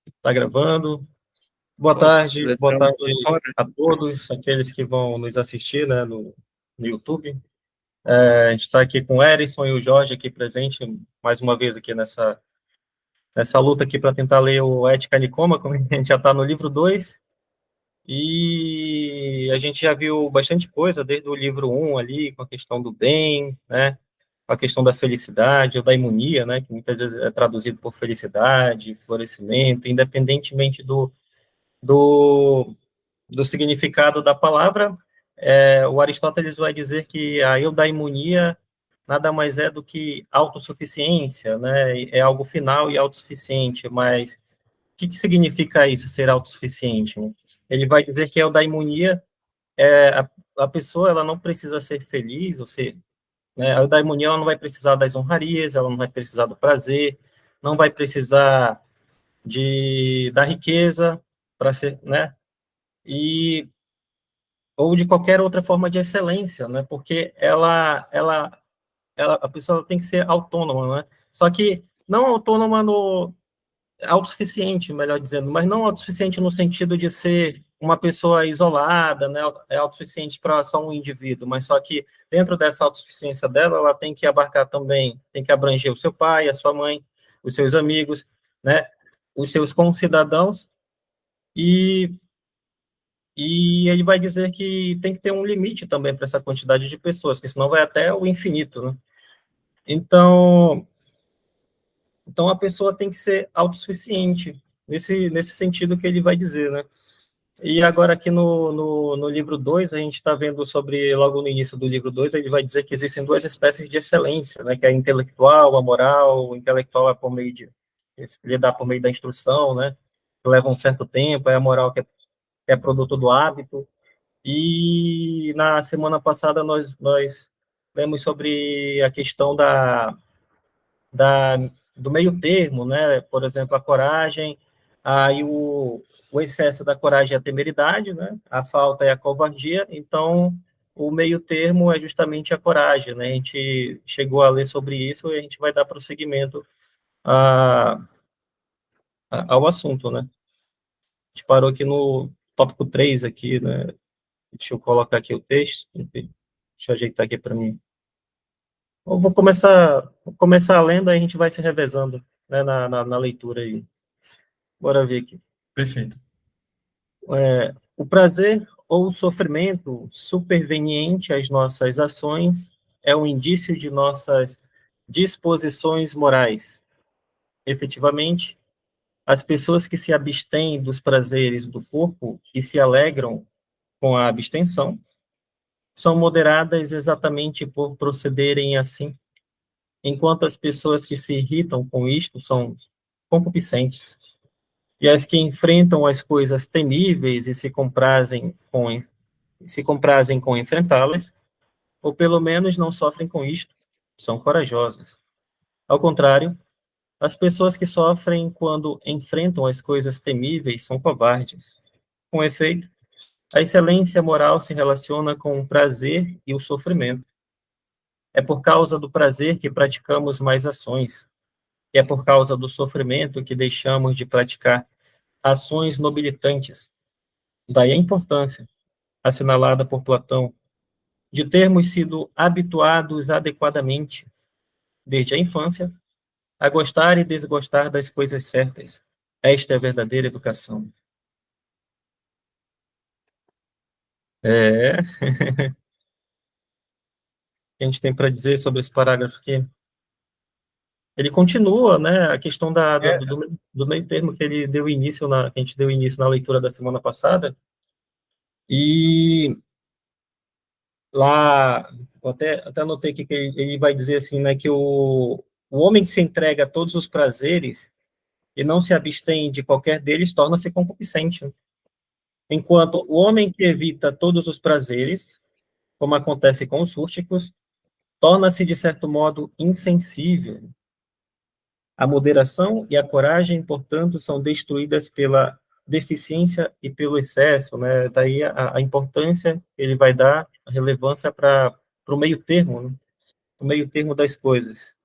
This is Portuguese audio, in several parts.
Está gravando. Boa tarde a todos aqueles que vão nos assistir, né, no YouTube. A gente está aqui com o Erison e o Jorge aqui presente, mais uma vez aqui nessa luta aqui para tentar ler o Ética Nicômaco. A gente já está no livro 2, e a gente já viu bastante coisa, desde o livro 1 ali, com a questão do bem, né, a questão da felicidade, ou da imunia, né, que muitas vezes é traduzido por felicidade, florescimento, independentemente do significado da palavra. O Aristóteles vai dizer que a eudaimonia nada mais é do que autossuficiência, né, é algo final e autossuficiente, mas o que significa isso, ser autossuficiente? Ele vai dizer que a eudaimonia, a pessoa ela não precisa ser feliz, ou ser, né, a eudaimonia ela não vai precisar das honrarias, ela não vai precisar do prazer, não vai precisar da riqueza para ser, né, ou de qualquer outra forma de excelência, né, porque a pessoa tem que ser autônoma, né, só que não autônoma no autossuficiente, melhor dizendo, mas não autossuficiente no sentido de ser uma pessoa isolada, né, é autossuficiente para só um indivíduo, mas só que dentro dessa autossuficiência dela, ela tem que abarcar também, tem que abranger o seu pai, a sua mãe, os seus amigos, né, os seus concidadãos, e ele vai dizer que tem que ter um limite também para essa quantidade de pessoas, porque senão vai até o infinito, né? Então a pessoa tem que ser autossuficiente, nesse sentido que ele vai dizer, né? E agora aqui no livro 2, a gente está vendo sobre, logo no início do livro 2, ele vai dizer que existem duas espécies de excelência, né? Que é a intelectual, a moral. O intelectual é por meio lidar por meio da instrução, né? Que leva um certo tempo, é a moral que é produto do hábito. E na semana passada nós lemos sobre a questão da, do meio termo, né? Por exemplo, a coragem, aí o excesso da coragem é a temeridade, né? A falta é a covardia. Então, o meio termo é justamente a coragem, né? A gente chegou a ler sobre isso e a gente vai dar prosseguimento ao assunto, né? A gente parou aqui no tópico 3 aqui, né? Deixa eu colocar aqui o texto. Deixa eu ajeitar aqui para mim. Eu vou começar lendo, aí a gente vai se revezando, né, na leitura aí. Bora ver aqui. Perfeito. O prazer ou o sofrimento superveniente às nossas ações é um indício de nossas disposições morais. Efetivamente, as pessoas que se abstêm dos prazeres do corpo e se alegram com a abstenção são moderadas exatamente por procederem assim, enquanto as pessoas que se irritam com isto são concupiscentes, e as que enfrentam as coisas temíveis e se comprazem com enfrentá-las, ou pelo menos não sofrem com isto, são corajosas. Ao contrário, as pessoas que sofrem quando enfrentam as coisas temíveis são covardes. Com efeito, a excelência moral se relaciona com o prazer e o sofrimento. É por causa do prazer que praticamos mais ações, e é por causa do sofrimento que deixamos de praticar ações nobilitantes. Daí a importância, assinalada por Platão, de termos sido habituados adequadamente, desde a infância, a gostar e desgostar das coisas certas. Esta é a verdadeira educação. O que a gente tem para dizer sobre esse parágrafo aqui? Ele continua, né, a questão do meio termo que ele deu início que a gente deu início na leitura da semana passada, e lá, eu até anotei aqui que ele vai dizer assim, né, que o homem que se entrega a todos os prazeres e não se abstém de qualquer deles torna-se concupiscente. Enquanto o homem que evita todos os prazeres, como acontece com os rústicos, torna-se, de certo modo, insensível. A moderação e a coragem, portanto, são destruídas pela deficiência e pelo excesso, né? Daí a importância ele vai dar, a relevância para o meio termo, né? O meio termo das coisas.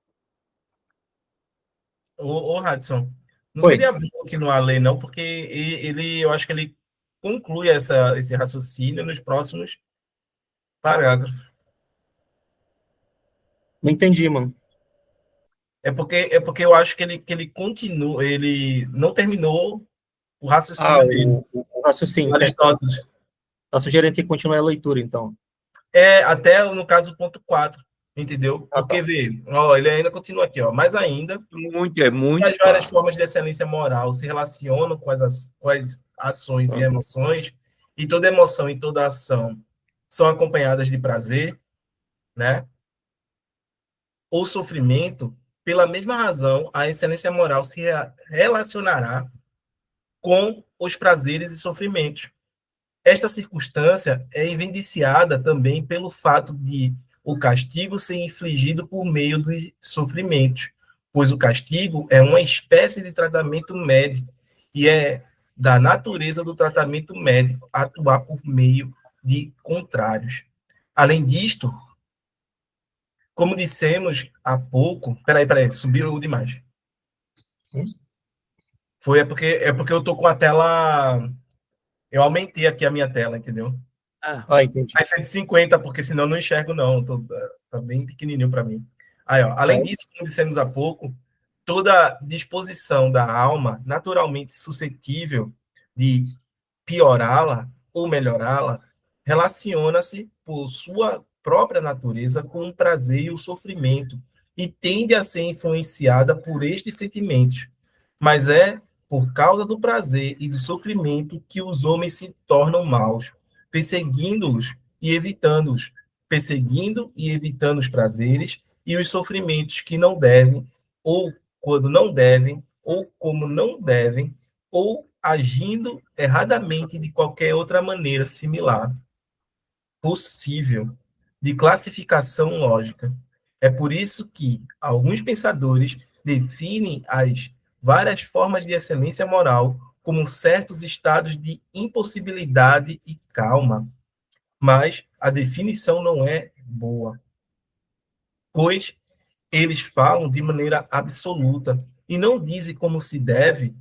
Ô, Hadson, não Oi, seria bom continuar a ler, não, porque eu acho que ele conclui esse raciocínio nos próximos parágrafos. não entendi, mano. É porque eu acho que ele continua, ele não terminou o Ah, raciocínio dele, o raciocínio, o Aristóteles. tá sugerindo que continue a leitura, então. É, até no caso o ponto 4, entendeu? Ah, tá. Porque, vê, ó, ele ainda continua aqui, ó, mais ainda, Muito, é as muito, várias pá. formas de excelência moral se relacionam com as ações e emoções, e toda emoção e toda ação são acompanhadas de prazer, né? Ou sofrimento, pela mesma razão, a excelência moral se relacionará com os prazeres e sofrimentos. Esta circunstância é evidenciada também pelo fato de o castigo ser infligido por meio de sofrimentos, pois o castigo é uma espécie de tratamento médico e é da natureza do tratamento médico atuar por meio de contrários. Além disto, como dissemos há pouco, peraí, subiu demais. É porque eu tô com a tela, eu aumentei aqui a minha tela, entendeu? Ah, Ah, entendi. Mais 150, porque senão eu não enxergo, não. Tá bem pequenininho para mim. Aí, ó, além Ah, disso, como dissemos há pouco, toda disposição da alma, naturalmente suscetível de piorá-la ou melhorá-la, relaciona-se por sua própria natureza com o prazer e o sofrimento e tende a ser influenciada por estes sentimentos. Mas é por causa do prazer e do sofrimento que os homens se tornam maus, perseguindo-os e evitando-os, perseguindo e evitando os prazeres e os sofrimentos que não devem, ou quando não devem, ou como não devem, ou agindo erradamente de qualquer outra maneira similar possível de classificação lógica. É por isso que alguns pensadores definem as várias formas de excelência moral como certos estados de impossibilidade e calma, mas a definição não é boa, pois eles falam de maneira absoluta e não dizem como se deve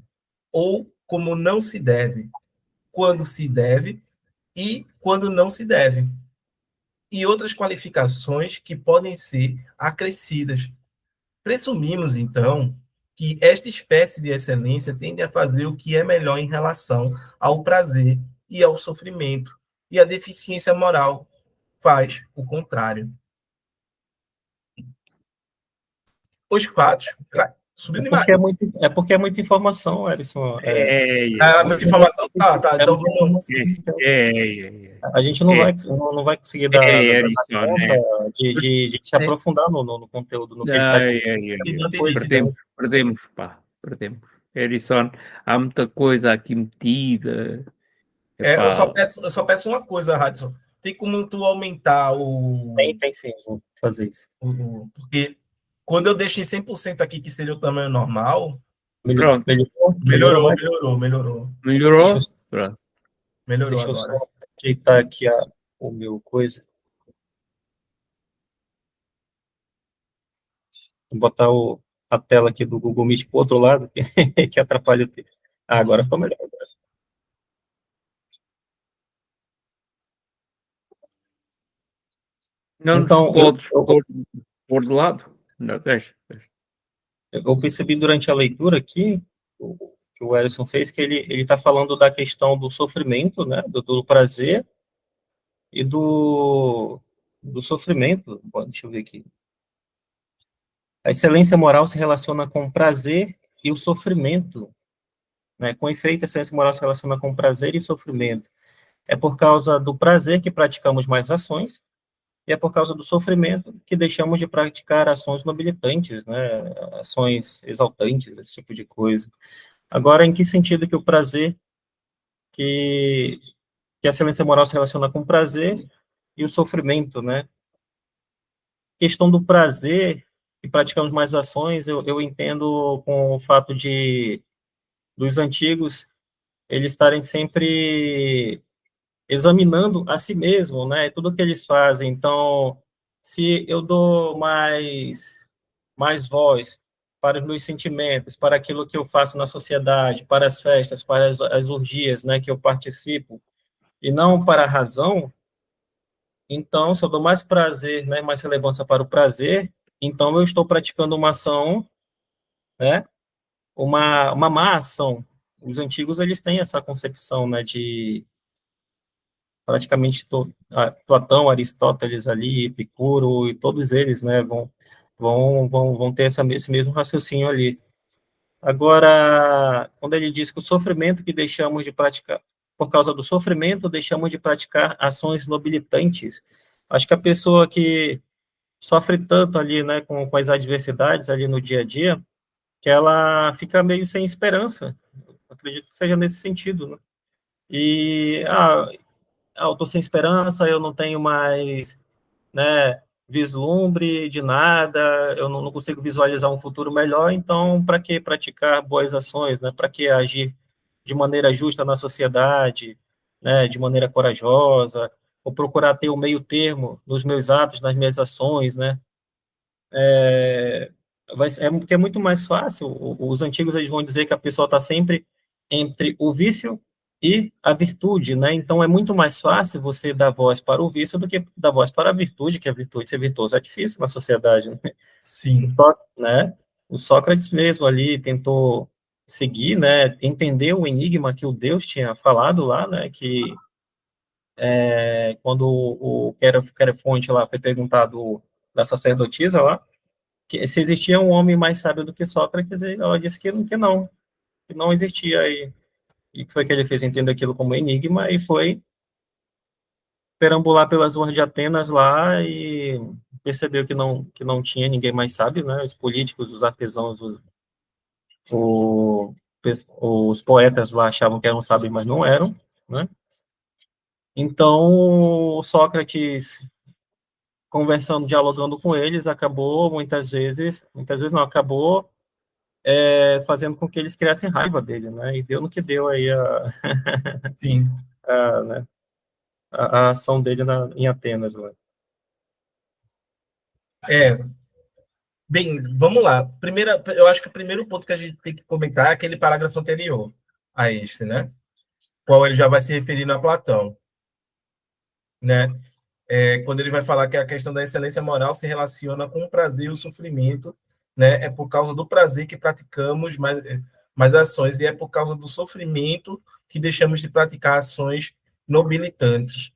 ou como não se deve, quando se deve e quando não se deve, e outras qualificações que podem ser acrescidas. Presumimos, então, que esta espécie de excelência tende a fazer o que é melhor em relação ao prazer e ao sofrimento, e a deficiência moral faz o contrário. Os fatos. Subindo demais. é porque é muita informação, Alisson. A minha informação. Tá. É Então muita vamos. informação. Então, é, a gente é, não vai conseguir dar Harrison, conta né? de se aprofundar no conteúdo, no que ele está dizendo. Entendi. Perdemos, pá, perdemos. Harrison, há muita coisa aqui metida. Epá, Eu só peço uma coisa, Radisson. Tem como tu aumentar Tem sim, vou fazer isso. Porque quando eu deixo em 100% aqui, que seria o tamanho normal, pronto, Melhorou mais? Deixa eu, melhorou? Pronto. Melhorou deixa eu só agora. ajeitar aqui o meu coisa. Vou botar a tela aqui do Google Meet para o outro lado, que atrapalha o texto. Ah, agora ficou melhor. Não nos Então, podes pôr de lado? Não, deixa. eu percebi durante a leitura aqui, que o Ellison fez, que ele está falando da questão do sofrimento, né, do prazer e do sofrimento. Bom, deixa eu ver aqui. A excelência moral se relaciona com o prazer e o sofrimento. Né? Com efeito, a excelência moral se relaciona com o prazer e sofrimento. É por causa do prazer que praticamos mais ações, e é por causa do sofrimento que deixamos de praticar ações nobilitantes, né? Ações exaltantes, esse tipo de coisa. Agora, em que sentido que o prazer, que, que a excelência moral se relaciona com o prazer e o sofrimento, né? Questão do prazer, que praticamos mais ações, eu entendo com o fato dos antigos eles estarem sempre examinando a si mesmo, né? Tudo que eles fazem. Então, se eu dou mais voz para os meus sentimentos, para aquilo que eu faço na sociedade, para as festas, para as orgias, né, que eu participo, e não para a razão, então, se eu dou mais prazer, né, mais relevância para o prazer, então eu estou praticando uma ação, né, uma má ação. Os antigos, eles têm essa concepção, né, de praticamente Platão, Aristóteles ali, Epicuro, e todos eles, né, vão ter esse mesmo raciocínio ali. Agora, quando ele diz que o sofrimento que deixamos de praticar, por causa do sofrimento, deixamos de praticar ações nobilitantes. Acho que a pessoa que sofre tanto ali, né, com as adversidades ali no dia a dia, que ela fica meio sem esperança. Acredito que seja nesse sentido, né? E, eu estou sem esperança, eu não tenho mais, né, vislumbre de nada, eu não consigo visualizar um futuro melhor, então, para que praticar boas ações, né? Para que agir de maneira justa na sociedade, né, de maneira corajosa, ou procurar ter o meio termo nos meus atos, nas minhas ações, né? Porque é muito mais fácil, os antigos eles vão dizer que a pessoa está sempre entre o vício e a virtude, né? Então é muito mais fácil você dar voz para o vício do que dar voz para a virtude, que a virtude ser virtuoso é difícil na sociedade, né? Sim. Né? O Sócrates mesmo ali tentou seguir, né? Entender o enigma que o Deus tinha falado lá, né? Que quando o Querefonte lá foi perguntado da sacerdotisa lá, que se existia um homem mais sábio do que Sócrates, e ela disse que não existia, e que foi que ele fez entender aquilo como enigma, e foi perambular pelas ruas de Atenas lá, e percebeu que não tinha ninguém mais sábio, né, os políticos, os artesãos, o, os poetas lá achavam que eram sábios, mas não eram, né, então Sócrates, conversando, dialogando com eles, acabou muitas vezes não, acabou fazendo com que eles criassem raiva dele, né? E deu no que deu aí Sim. né? A ação dele em Atenas, né? Bem, vamos lá. Eu acho que o primeiro ponto que a gente tem que comentar é aquele parágrafo anterior a este, né? Qual ele já vai se referindo a Platão, né? Quando ele vai falar que a questão da excelência moral se relaciona com o prazer e o sofrimento, né? É por causa do prazer que praticamos mais ações, e é por causa do sofrimento que deixamos de praticar ações nobilitantes.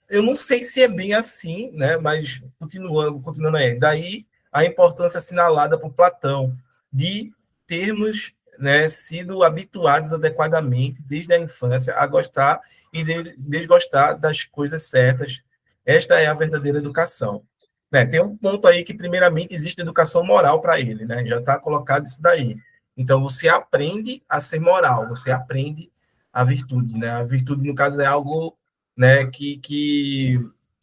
Eu não sei se é bem assim, né? Mas continuando aí. Daí a importância assinalada por Platão de termos, né, sido habituados adequadamente desde a infância a gostar e desgostar das coisas certas. Esta é a verdadeira educação. Né? Tem um ponto aí que, primeiramente, existe educação moral para ele, né? Já está colocado isso daí. Então, você aprende a ser moral, você aprende a virtude, né? A virtude, no caso, é algo, né, que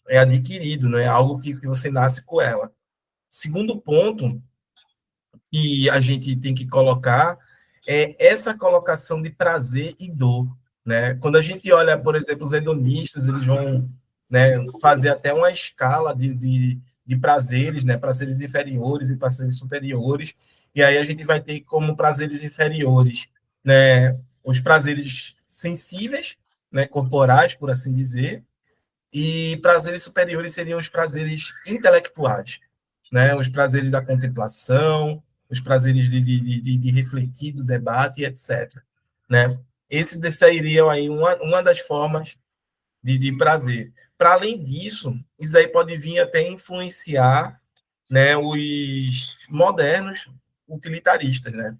é adquirido, não é algo que você nasce com ela. Segundo ponto que a gente tem que colocar é essa colocação de prazer e dor, né? Quando a gente olha, por exemplo, os hedonistas, eles vão, né, fazer até uma escala de prazeres, né? Prazeres inferiores e prazeres superiores, e aí a gente vai ter como prazeres inferiores, né, os prazeres sensíveis, né, corporais, por assim dizer, e prazeres superiores seriam os prazeres intelectuais, né? Os prazeres da contemplação, os prazeres de refletir, do debate, etc. Né? Esses sairiam aí uma das formas de prazer. Para além disso, isso aí pode vir até influenciar, né, os modernos utilitaristas, né,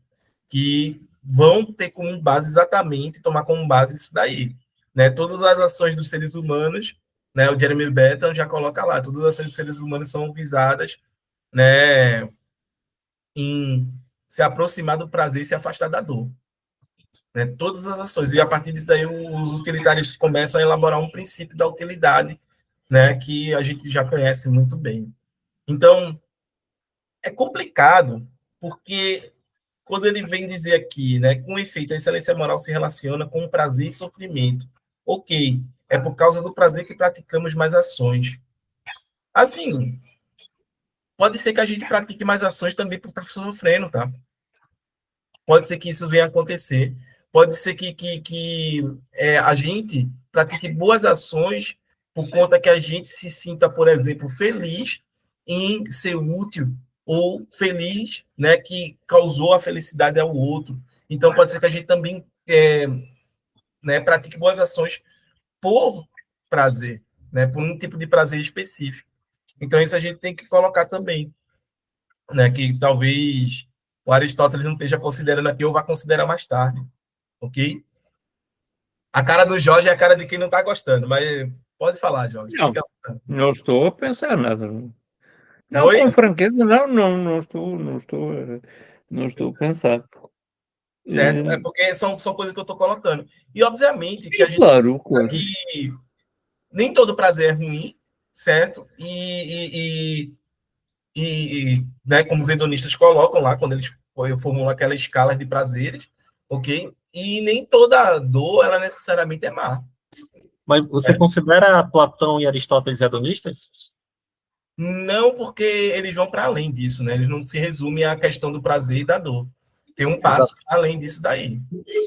que vão ter como base exatamente, tomar como base isso daí. Né? Todas as ações dos seres humanos, né, o Jeremy Bentham já coloca lá, todas as ações dos seres humanos são visadas, né, em se aproximar do prazer e se afastar da dor. Né? Todas as ações. E a partir disso aí, os utilitaristas começam a elaborar um princípio da utilidade, né, que a gente já conhece muito bem. Então, é complicado, porque quando ele vem dizer aqui, né, com efeito, a excelência moral se relaciona com prazer e sofrimento. Ok, é por causa do prazer que praticamos mais ações. Assim, pode ser que a gente pratique mais ações também por estar sofrendo, tá? Pode ser que isso venha a acontecer. Pode ser que a gente pratique boas ações por conta que a gente se sinta, por exemplo, feliz em ser útil ou feliz, né, que causou a felicidade ao outro. Então, pode ser que a gente também né, pratique boas ações por prazer, né, por um tipo de prazer específico. Então, isso a gente tem que colocar também, né, que talvez o Aristóteles não esteja considerando aqui ou vá considerar mais tarde, ok? A cara do Jorge é a cara de quem não está gostando, mas pode falar, Jorge. Não, Fica... não estou a pensar nada. Não, Oi? com franqueza, não estou a pensar. Certo? É porque são coisas que eu estou colocando. E, obviamente, que a gente Claro, claro. que nem todo prazer é ruim, certo? E né, como os hedonistas colocam lá, quando eles formulam aquelas escalas de prazeres, ok? E nem toda dor, ela necessariamente é má. Mas você considera Platão e Aristóteles hedonistas? Não, porque eles vão para além disso, né? Eles não se resumem à questão do prazer e da dor. Tem um passo além disso daí.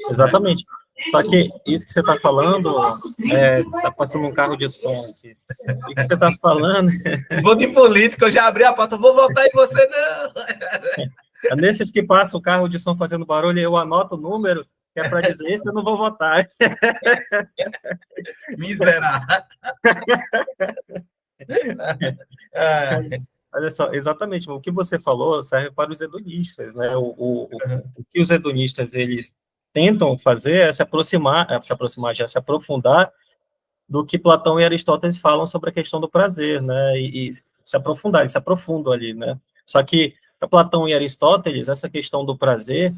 Exatamente. Só que isso que você está falando, está passando um carro de som aqui. O que você está falando Vou de política, eu já abri a porta, vou votar em você, não. é nesses que passam o carro de som fazendo barulho, eu anoto o número, que é para dizer, esse eu não vou votar. Miserável. Olha só, exatamente, o que você falou serve para os hedonistas, né? O que os hedonistas, eles tentam fazer é se aproximar, já se aprofundar do que Platão e Aristóteles falam sobre a questão do prazer, né? E se aprofundar, eles se aprofundam ali, né? Só que para Platão e Aristóteles, essa questão do prazer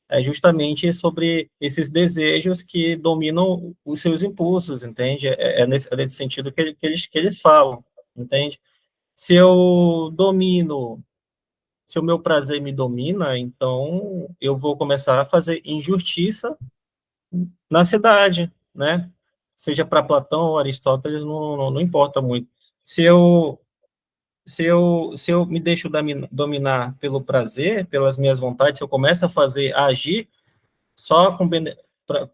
é justamente sobre esses desejos que dominam os seus impulsos, entende? É nesse sentido que eles falam, entende? Se eu domino, se o meu prazer me domina, então eu vou começar a fazer injustiça na cidade, né? Seja para Platão ou Aristóteles, não importa muito. Se eu, se eu me deixo dominar pelo prazer, pelas minhas vontades, se eu começo a agir só para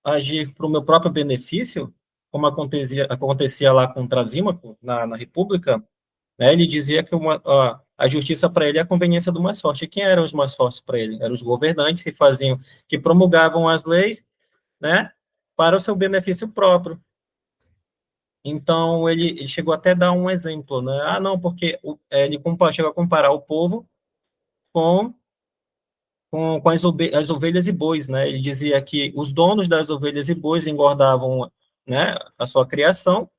agir para o meu próprio benefício, como acontecia lá com Trasímaco, na República, né, ele dizia que a justiça para ele é a conveniência do mais forte. E quem eram os mais fortes para ele? Eram os governantes que promulgavam as leis, né, para o seu benefício próprio. Então, ele chegou até a dar um exemplo, né? Ah, não, porque ele chegou a comparar o povo com, com as ovelhas e bois, né? Ele dizia que os donos das ovelhas e bois engordavam, né, a sua criação,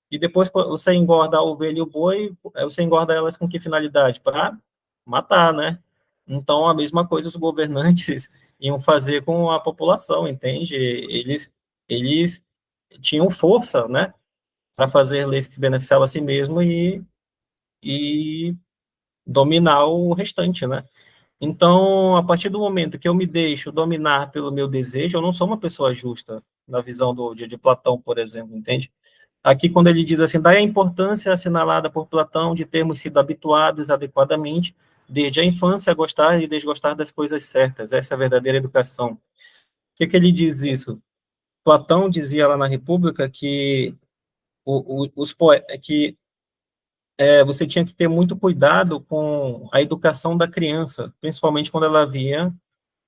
e depois você engorda a ovelha e o boi, você engorda elas com que finalidade? Para matar, né? Então, a mesma coisa os governantes iam fazer com a população, entende? Eles tinham força, né, para fazer leis que beneficiavam a si mesmo e dominar o restante, né? Então, a partir do momento que eu me deixo dominar pelo meu desejo, eu não sou uma pessoa justa, na visão de Platão, por exemplo, entende? Aqui, quando ele diz assim, daí a importância assinalada por Platão de termos sido habituados adequadamente, desde a infância, a gostar e desgostar das coisas certas. Essa é a verdadeira educação. O que ele diz isso? Platão dizia lá na República que, que você tinha que ter muito cuidado com a educação da criança, principalmente quando ela vinha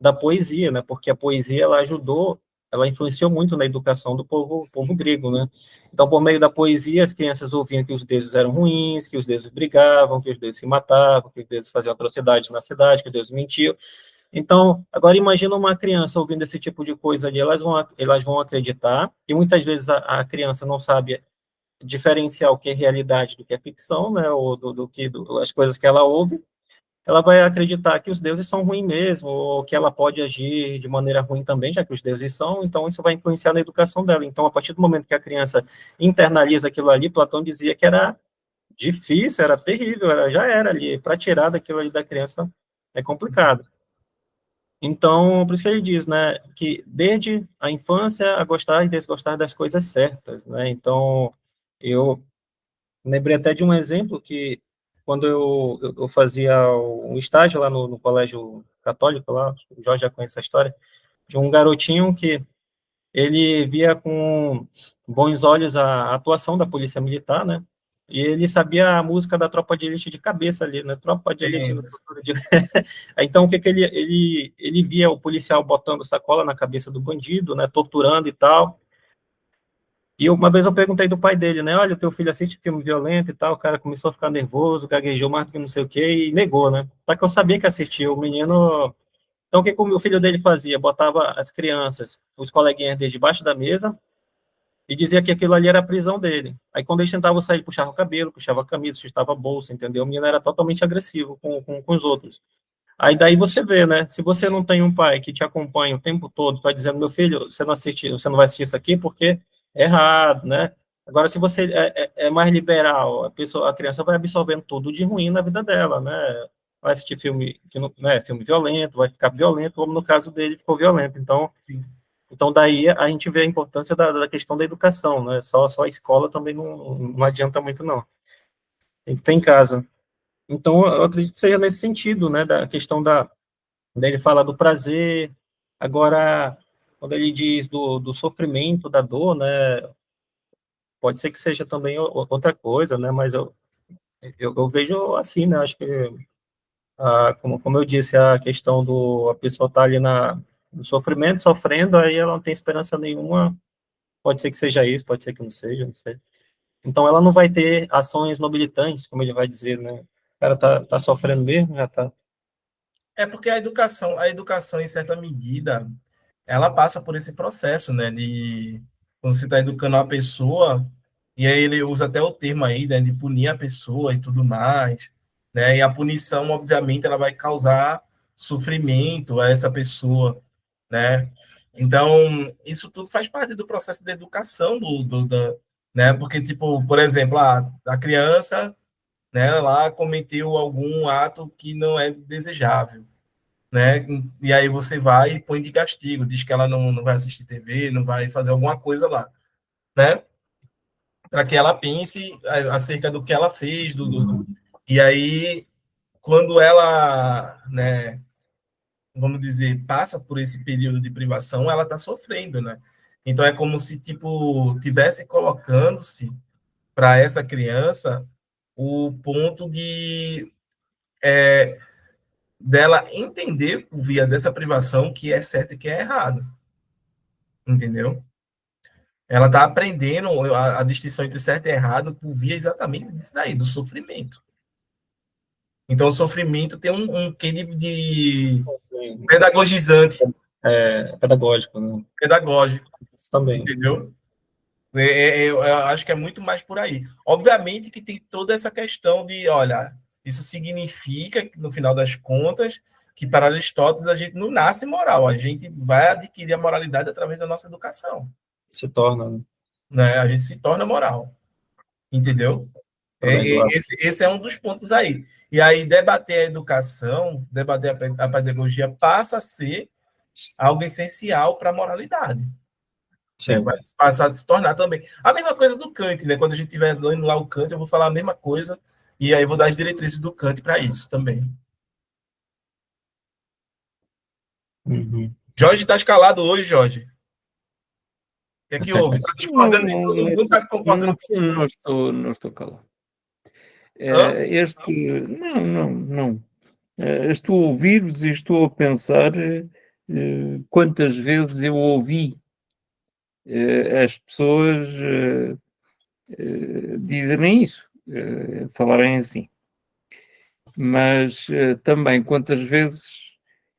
da poesia, né? Porque a poesia ela ajudou, ela influenciou muito na educação do povo grego, né? Então, por meio da poesia, as crianças ouviam que os deuses eram ruins, que os deuses brigavam, que os deuses se matavam, que os deuses faziam atrocidades na cidade, que os deuses mentiam. Então, agora imagina uma criança ouvindo esse tipo de coisa ali, elas vão acreditar, e muitas vezes a criança não sabe diferenciar o que é realidade do que é ficção, né? Ou as coisas que ela ouve, ela vai acreditar que os deuses são ruins mesmo, ou que ela pode agir de maneira ruim também, já que os deuses são, então isso vai influenciar na educação dela. Então, a partir do momento que a criança internaliza aquilo ali, Platão dizia que era difícil, era terrível, já era ali, para tirar daquilo ali da criança é complicado. Então, por isso que ele diz, né, que desde a infância a gostar e desgostar das coisas certas, né? Então, eu lembrei até de um exemplo que quando eu fazia um estágio lá no colégio católico, lá, o Jorge já conhece essa história, de um garotinho que ele via com bons olhos a atuação da polícia militar, né? E ele sabia a música da Tropa de Elite de cabeça ali, né? Tropa de Elite. Isso. Então, o que ele via o policial botando sacola na cabeça do bandido, né? Torturando e tal. E uma vez eu perguntei do pai dele, né? Olha, o teu filho assiste filme violento e tal. O cara começou a ficar nervoso, gaguejou mais do que não sei o quê e negou, né? Só que eu sabia que assistia. O menino. Então, o que o filho dele fazia? Botava as crianças, os coleguinhas dele debaixo da mesa e dizia que aquilo ali era a prisão dele. Aí, quando eles tentavam sair, ele puxava o cabelo, puxava a camisa, chutava a bolsa, entendeu? O menino era totalmente agressivo com os outros. Aí, daí você vê, né? Se você não tem um pai que te acompanha o tempo todo, vai dizendo, meu filho, você não assiste, você não vai assistir isso aqui porque é errado, né? Agora, se você é mais liberal, a criança vai absorvendo tudo de ruim na vida dela, né? Vai assistir filme que não, né, filme violento, vai ficar violento, como no caso dele ficou violento. Sim. Então daí a gente vê a importância da questão da educação, né? Só a escola também não adianta muito, não. Tem que ter em casa. Então, eu acredito que seja nesse sentido, né? Da questão dele falar do prazer. Agora, quando ele diz do sofrimento, da dor, né? Pode ser que seja também outra coisa, né? Mas eu vejo assim, né? Acho que como eu disse, a questão a pessoa tá ali no sofrimento, sofrendo, aí ela não tem esperança nenhuma, pode ser que seja isso, pode ser que não seja, não sei. Então ela não vai ter ações nobilitantes, como ele vai dizer, né? O cara tá sofrendo mesmo, já tá. É porque a educação, em certa medida, ela passa por esse processo, né? Quando você está educando uma pessoa, e aí ele usa até o termo aí, né? De punir a pessoa e tudo mais, né? E a punição, obviamente, ela vai causar sofrimento a essa pessoa, né? Então, isso tudo faz parte do processo de educação né? Porque, tipo, por exemplo, a criança, né, lá cometeu algum ato que não é desejável, né? E aí você vai e põe de castigo, diz que ela não vai assistir TV, não vai fazer alguma coisa lá, né? Para que ela pense acerca do que ela fez, e aí quando ela, né, vamos dizer, passa por esse período de privação, ela está sofrendo, né? Então é como se tipo tivesse colocando-se para essa criança o ponto dela entender por via dessa privação que é certo e que é errado, entendeu? Ela está aprendendo a distinção entre certo e errado por via exatamente disso daí, do sofrimento. Então, o sofrimento tem um quê de Assim, pedagogizante, pedagógico, né? pedagógico, Isso também. entendeu? Eu acho que é muito mais por aí. Obviamente que tem toda essa questão de, olha, isso significa, que, no final das contas, que para Aristóteles a gente não nasce moral, a gente vai adquirir a moralidade através da nossa educação, Se torna, né? né? A gente se torna moral, entendeu? Também do lado. Esse é um dos pontos aí. E aí, debater a educação, debater a pedagogia, passa a ser algo essencial para a moralidade. Né? Sim, Vai passar a se tornar também. A mesma coisa do Kant, né? Quando a gente estiver lendo lá o Kant, eu vou falar a mesma coisa, e aí vou dar as diretrizes do Kant para isso também. uhum. Jorge está escalado hoje, Jorge. O que é que houve? Está Não, discordando de todo mundo, está concordando com todo mundo. não estou calado. Hã? Não. Estou a ouvir-vos e estou a pensar quantas vezes eu ouvi as pessoas dizerem isso, falarem assim. Mas também quantas vezes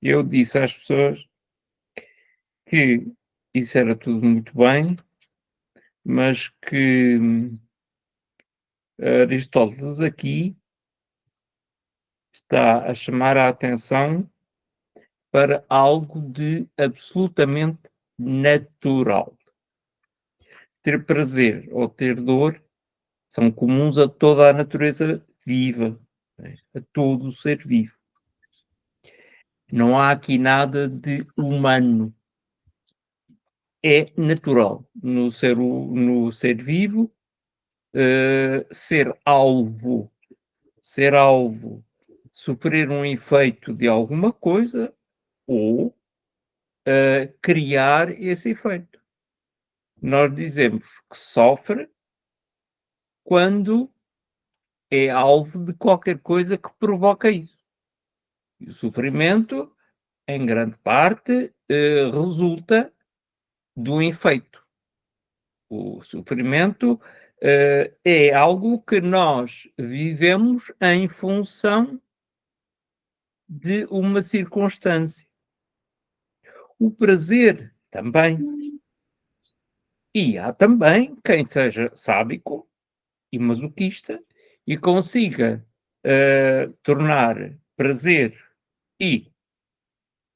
eu disse às pessoas que isso era tudo muito bem, mas que Aristóteles aqui está a chamar a atenção para algo de absolutamente natural. Ter prazer ou ter dor são comuns a toda a natureza viva, né? A todo o ser vivo. Não há aqui nada de humano. É natural no ser vivo ser alvo ser alvo, sofrer um efeito de alguma coisa ou criar esse efeito. Nós dizemos que sofre quando é alvo de qualquer coisa que provoca isso. E o sofrimento, em grande parte, resulta do efeito. O sofrimento é algo que nós vivemos em função de uma circunstância. O prazer também. E há também quem seja sádico e masoquista e consiga tornar prazer e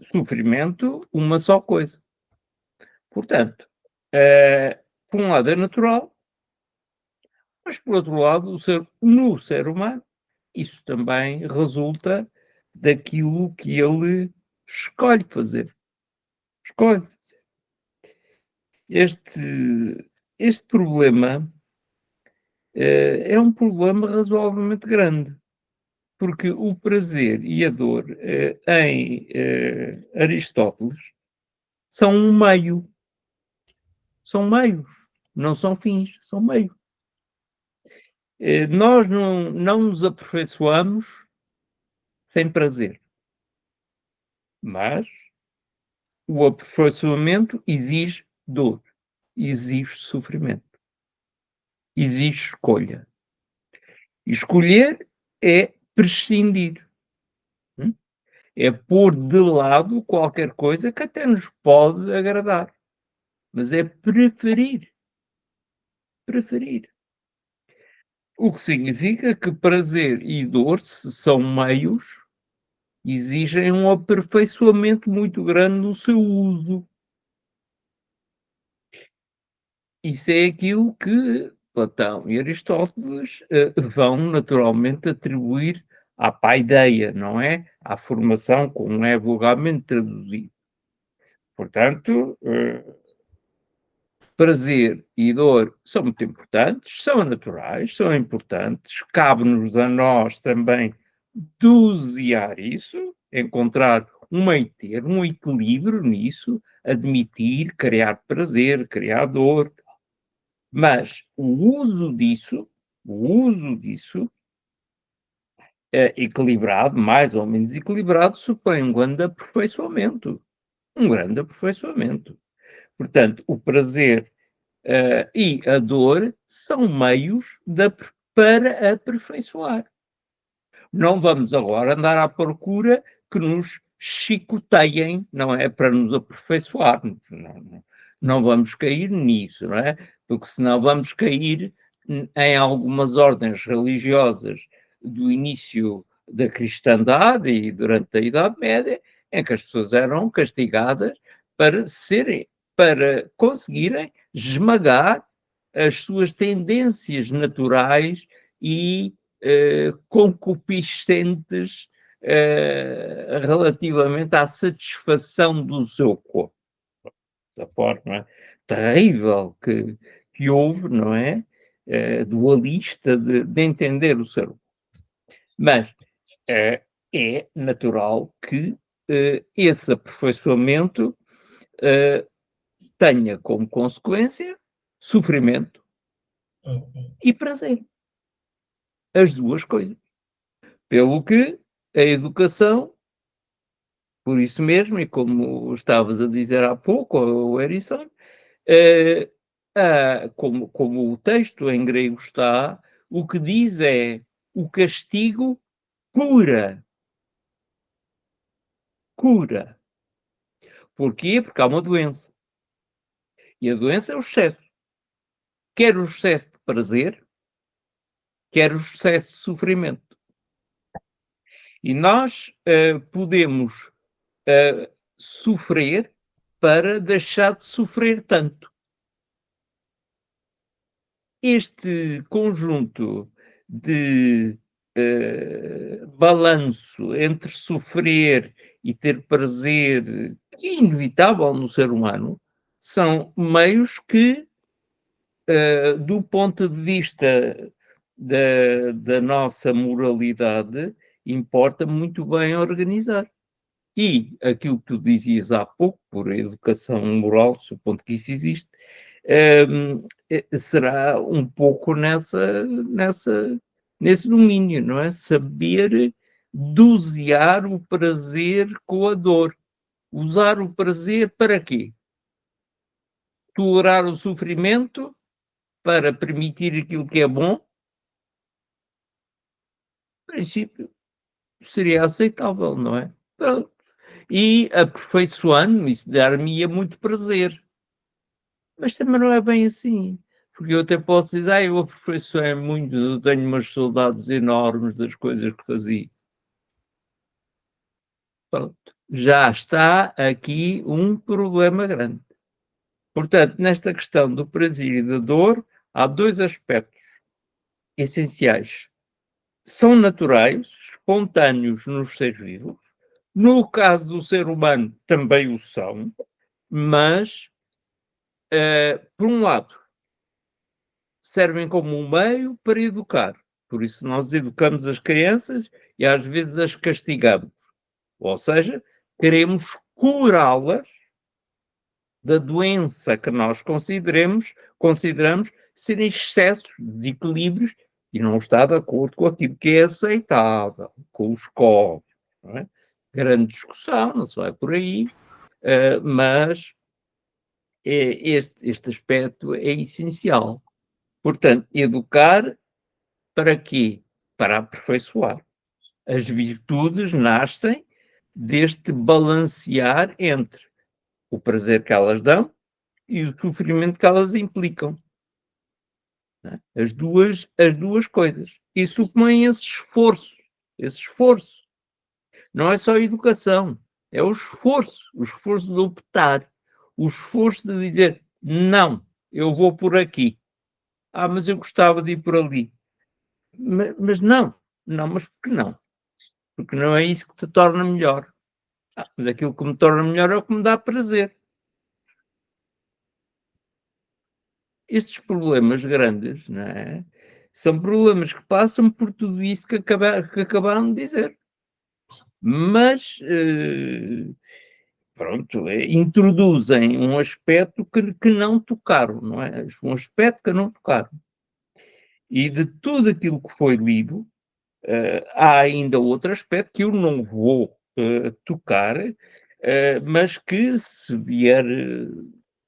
sofrimento uma só coisa. Portanto, por um lado é natural, mas por outro lado, no ser humano, isso também resulta daquilo que ele escolhe fazer. Escolhe fazer. Este problema é um problema razoavelmente grande, porque o prazer e a dor em Aristóteles são um meio. São meios, não são fins, são meios. Nós não nos aperfeiçoamos sem prazer, mas o aperfeiçoamento exige dor, exige sofrimento, exige escolha. Escolher é prescindir. É pôr de lado qualquer coisa que até nos pode agradar. Mas é preferir. Preferir. O que significa que prazer e dor, se são meios, exigem um aperfeiçoamento muito grande no seu uso. Isso é aquilo que Platão e Aristóteles vão naturalmente atribuir à paideia, não é? À formação, como é vulgarmente traduzido. Portanto, prazer e dor são muito importantes, são naturais, são importantes, cabe-nos a nós também dosear isso, encontrar um meio termo, um equilíbrio nisso, admitir, criar prazer, criar dor. Mas o uso disso, equilibrado, mais ou menos equilibrado, supõe um grande aperfeiçoamento. Um grande aperfeiçoamento. Portanto, o prazer e a dor são meios para aperfeiçoar. Não vamos agora andar à procura que nos chicoteiem, não é? Para nos aperfeiçoar. Não vamos cair nisso, não é? Porque senão vamos cair em algumas ordens religiosas do início da cristandade e durante a Idade Média, em que as pessoas eram castigadas para conseguirem esmagar as suas tendências naturais e concupiscentes relativamente à satisfação do seu corpo. Essa forma terrível que houve, não é? Dualista de entender o ser humano. Mas é natural que esse aperfeiçoamento tenha como consequência sofrimento e prazer. As duas coisas. Pelo que a educação, por isso mesmo, e como estavas a dizer há pouco, o Erison, como o texto em grego está, o que diz é o castigo cura. Cura. Porquê? Porque há uma doença. E a doença é o excesso. Quer o excesso de prazer, quer o excesso de sofrimento. E nós podemos sofrer para deixar de sofrer tanto. Este conjunto de balanço entre sofrer e ter prazer, que é inevitável no ser humano, são meios que, do ponto de vista da nossa moralidade importa muito bem organizar. E aquilo que tu dizias há pouco, por educação moral, supondo que isso existe, será um pouco nesse domínio, não é? Saber dosear o prazer com a dor. Usar o prazer para quê? Tolerar o sofrimento para permitir aquilo que é bom? No princípio, seria aceitável, não é? Pronto. E aperfeiçoando, isso dar-me-ia muito prazer. Mas também não é bem assim. Porque eu até posso dizer, eu aperfeiçoei muito, eu tenho umas saudades enormes das coisas que fazia. Pronto. Já está aqui um problema grande. Portanto, nesta questão do prazer e da dor, há dois aspectos essenciais. São naturais, espontâneos nos seres vivos. No caso do ser humano, também o são, mas, por um lado, servem como um meio para educar. Por isso, nós educamos as crianças e às vezes as castigamos. Ou seja, queremos curá-las da doença que nós consideramos serem excessos, desequilíbrios e não está de acordo com aquilo que é aceitável, com os códigos. Não é? Grande discussão, não se vai por aí, mas este aspecto é essencial. Portanto, educar para quê? Para aperfeiçoar. As virtudes nascem deste balancear entre o prazer que elas dão e o sofrimento que elas implicam. Né? As duas coisas. E supõe esse esforço. Esse esforço. Não é só a educação. É o esforço de optar. O esforço de dizer, não, eu vou por aqui. Mas eu gostava de ir por ali. Mas não. Não, mas por que não? Porque não é isso que te torna melhor. Mas aquilo que me torna melhor é o que me dá prazer. Estes problemas grandes, não é? São problemas que passam por tudo isso que acabaram de dizer. Mas, pronto, introduzem um aspecto que não tocaram, não é? Um aspecto que não tocaram. E de tudo aquilo que foi lido, há ainda outro aspecto que eu não vou tocar, mas que se vier,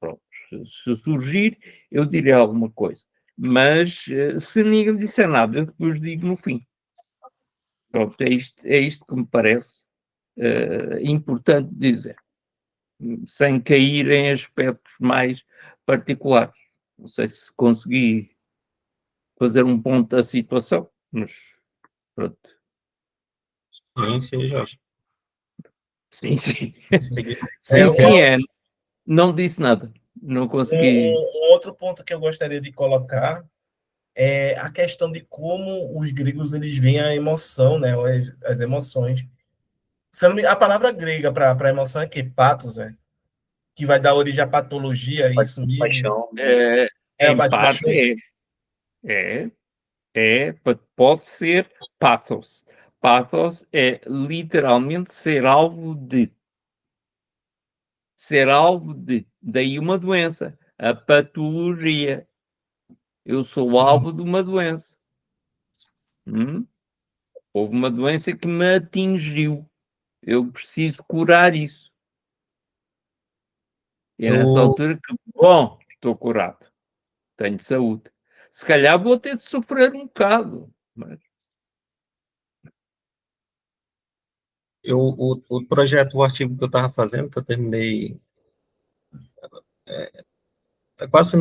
pronto, se surgir, eu direi alguma coisa. Mas se ninguém disser nada, eu depois digo no fim. Pronto, é isto que me parece importante dizer, sem cair em aspectos mais particulares. Não sei se consegui fazer um ponto da situação, mas pronto. Sim, Jorge. Sim, sim. Seguir. Sim, não disse nada. Não consegui. Um outro ponto que eu gostaria de colocar é a questão de como os gregos eles veem a emoção, né? As emoções. A palavra grega para emoção é que? Patos, que vai dar origem à patologia, é isso mesmo? Paixão. É a Em parte parte pode ser pathos. Pathos é literalmente ser alvo de. Ser alvo de. Daí uma doença. A patologia. Eu sou alvo de uma doença. Houve uma doença que me atingiu. Eu preciso curar isso. E é nessa altura que, bom, estou curado. Tenho saúde. Se calhar vou ter de sofrer um bocado. Mas... O projeto, o artigo que eu estava fazendo, que eu terminei, quase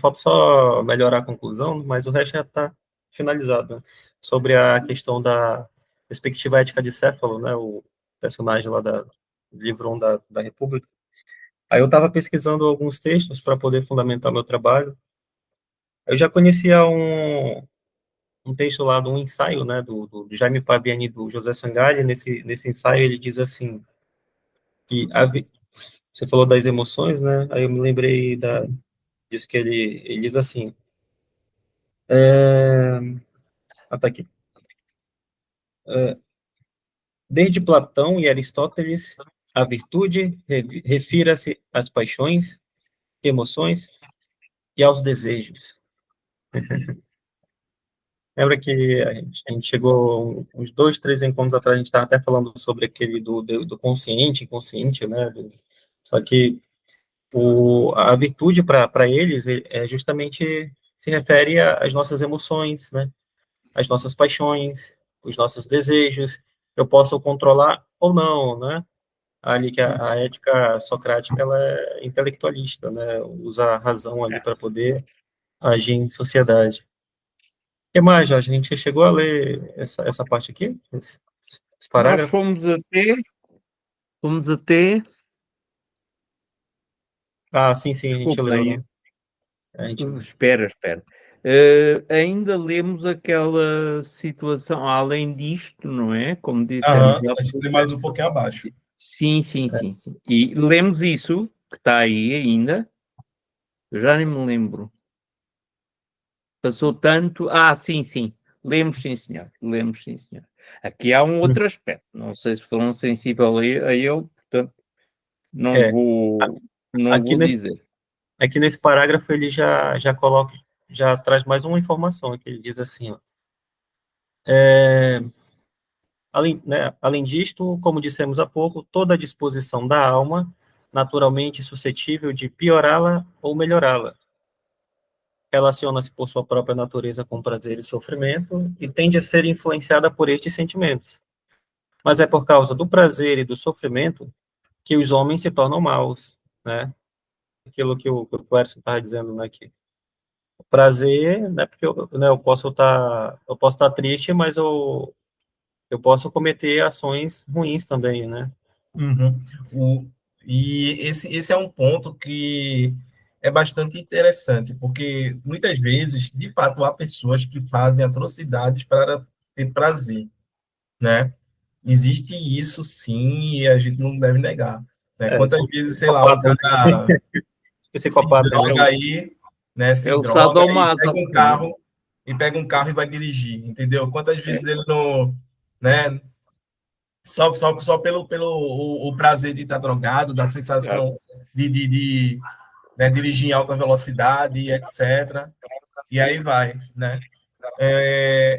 falta só melhorar a conclusão, mas o resto já está finalizado, né? Sobre a questão da perspectiva ética de Céfalo, né, o personagem lá do livro 1 da República. Aí eu estava pesquisando alguns textos para poder fundamentar meu trabalho. Eu já conhecia um texto lá, um ensaio, né, do Jaime Paviani, do José Sangalli. Nesse ensaio ele diz assim, que você falou das emoções, né, aí eu me lembrei disso que ele diz assim, tá aqui. Desde Platão e Aristóteles, a virtude refira-se às paixões, emoções e aos desejos. Lembra que a gente chegou uns 2, 3 encontros atrás, a gente estava até falando sobre aquele do consciente, inconsciente, né? Só que a virtude para eles é justamente se refere às nossas emoções, né? Às nossas paixões, os nossos desejos. Eu posso controlar ou não, né? Ali que a ética socrática ela é intelectualista, né? Usa a razão ali para poder agir em sociedade. O que mais, Jorge? A gente chegou a ler essa parte aqui? Esse Nós parágrafo? fomos até... Ah, sim, a gente Desculpa leu, aí. né? A gente... Espera. Ainda lemos aquela situação, além disto, não é? Como dissemos há A gente lê pouco. mais um pouquinho abaixo. Sim. E lemos isso, que está aí ainda. Eu já nem me lembro. Passou tanto... sim. Lemos, sim, senhor. Aqui há um outro aspecto. Não sei se foram sensíveis a eu, portanto, não vou dizer. Aqui nesse parágrafo ele já coloca, já traz mais uma informação, que ele diz assim, ó, além disto, como dissemos há pouco, toda a disposição da alma, naturalmente suscetível de piorá-la ou melhorá-la, relaciona-se por sua própria natureza com prazer e sofrimento e tende a ser influenciada por estes sentimentos. Mas é por causa do prazer e do sofrimento que os homens se tornam maus, né? Aquilo que o Erson estava dizendo, né, que o prazer, né, porque eu posso estar triste, mas eu posso cometer ações ruins também, né? E esse é um ponto que é bastante interessante, porque muitas vezes, de fato, há pessoas que fazem atrocidades para ter prazer, né? Existe isso, sim, e a gente não deve negar. Né? Quantas São vezes, sei lá, o psicopatas, cara se psicopata, né? droga aí, né? Se É o droga e sadomaso. pega um carro e vai dirigir, entendeu? Quantas É. vezes ele não, né? Só pelo o prazer de estar drogado, da sensação de né, dirigir em alta velocidade, etc. E aí vai, né?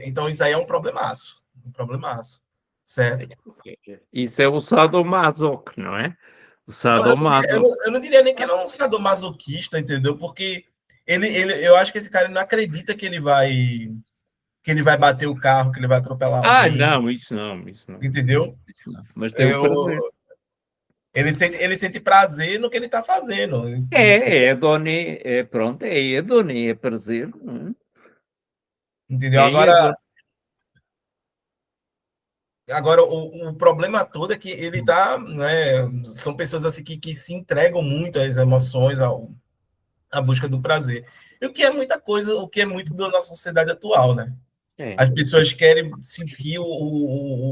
Então, isso aí é um problemaço. Certo? Isso é o sadomaso, não é? O Não, sadomaso. eu não diria nem que ele é um sadomasoquista, entendeu? Porque eu acho que esse cara não acredita que ele vai bater o carro, que ele vai atropelar alguém, Não, isso não. entendeu? Isso não. Mas tem o Eu, prazer. ele sente prazer no que ele está fazendo. Pronto, é hedonia, é prazer. Entendeu? É hedonia. Agora o problema todo é que ele tá, né, são pessoas assim que se entregam muito às emoções, à busca do prazer. E o que é muita coisa, o que é muito da nossa sociedade atual, né? As pessoas querem sentir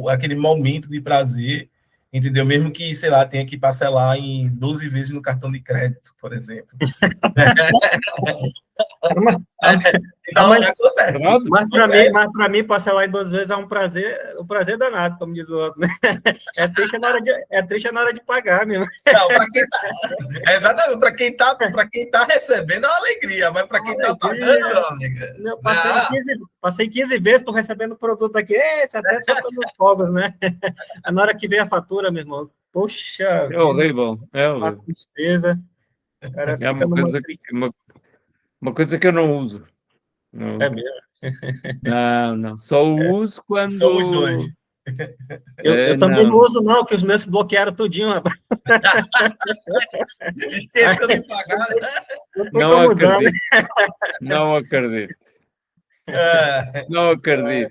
aquele momento de prazer, entendeu? Mesmo que, sei lá, tenha que parcelar em 12 vezes no cartão de crédito, por exemplo. Então, acontece. Mas para mim, parcelar em 12 vezes é um prazer danado, como diz o outro, né? É triste na hora de pagar mesmo. Não, exatamente, para quem tá recebendo é uma alegria, mas para quem tá pagando, meu amigo. Passei 15 vezes, tô recebendo o produto aqui, você até só pelos fogos, né? Na hora que vem a fatura, meu irmão, poxa, É horrível. uma tristeza. O cara É uma coisa que eu não uso. É mesmo. Não. Só uso quando... Somos dois. Eu também não uso, não, que os meus bloquearam tudinho, rapaz. Esqueceu de pagar. Não acredito.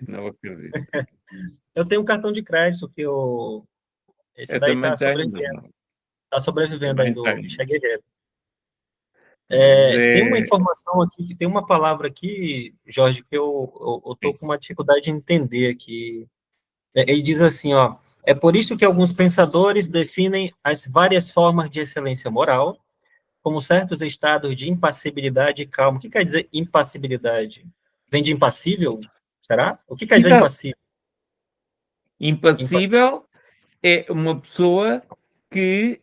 Não acredito. Eu tenho um cartão de crédito que esse daí está sobrevivendo aí do Michel Guerreiro. Tem uma informação aqui, que tem uma palavra aqui, Jorge, que eu estou com uma dificuldade de entender aqui. Ele diz assim, ó, é por isso que alguns pensadores definem as várias formas de excelência moral como certos estados de impassibilidade e calma. O que quer dizer impassibilidade? Vem de impassível? Será? O que quer dizer Exato. impassível? Impassível é uma pessoa que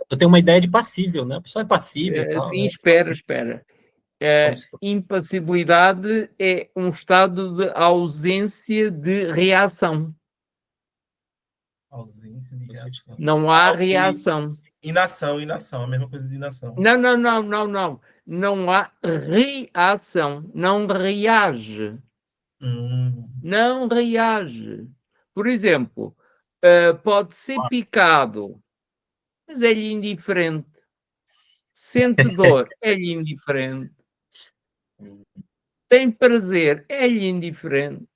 Eu tenho uma ideia de passível, né? A pessoa é passível e tal, assim, né? espera. Como se fosse. Impassibilidade é um estado de ausência de reação. Ausência de reação. Não há reação. Inação, a mesma coisa de inação. Não. Não há reação. Não reage. Não reage. Por exemplo, pode ser picado, mas é-lhe indiferente. Sente dor, é-lhe indiferente. Tem prazer, é-lhe indiferente.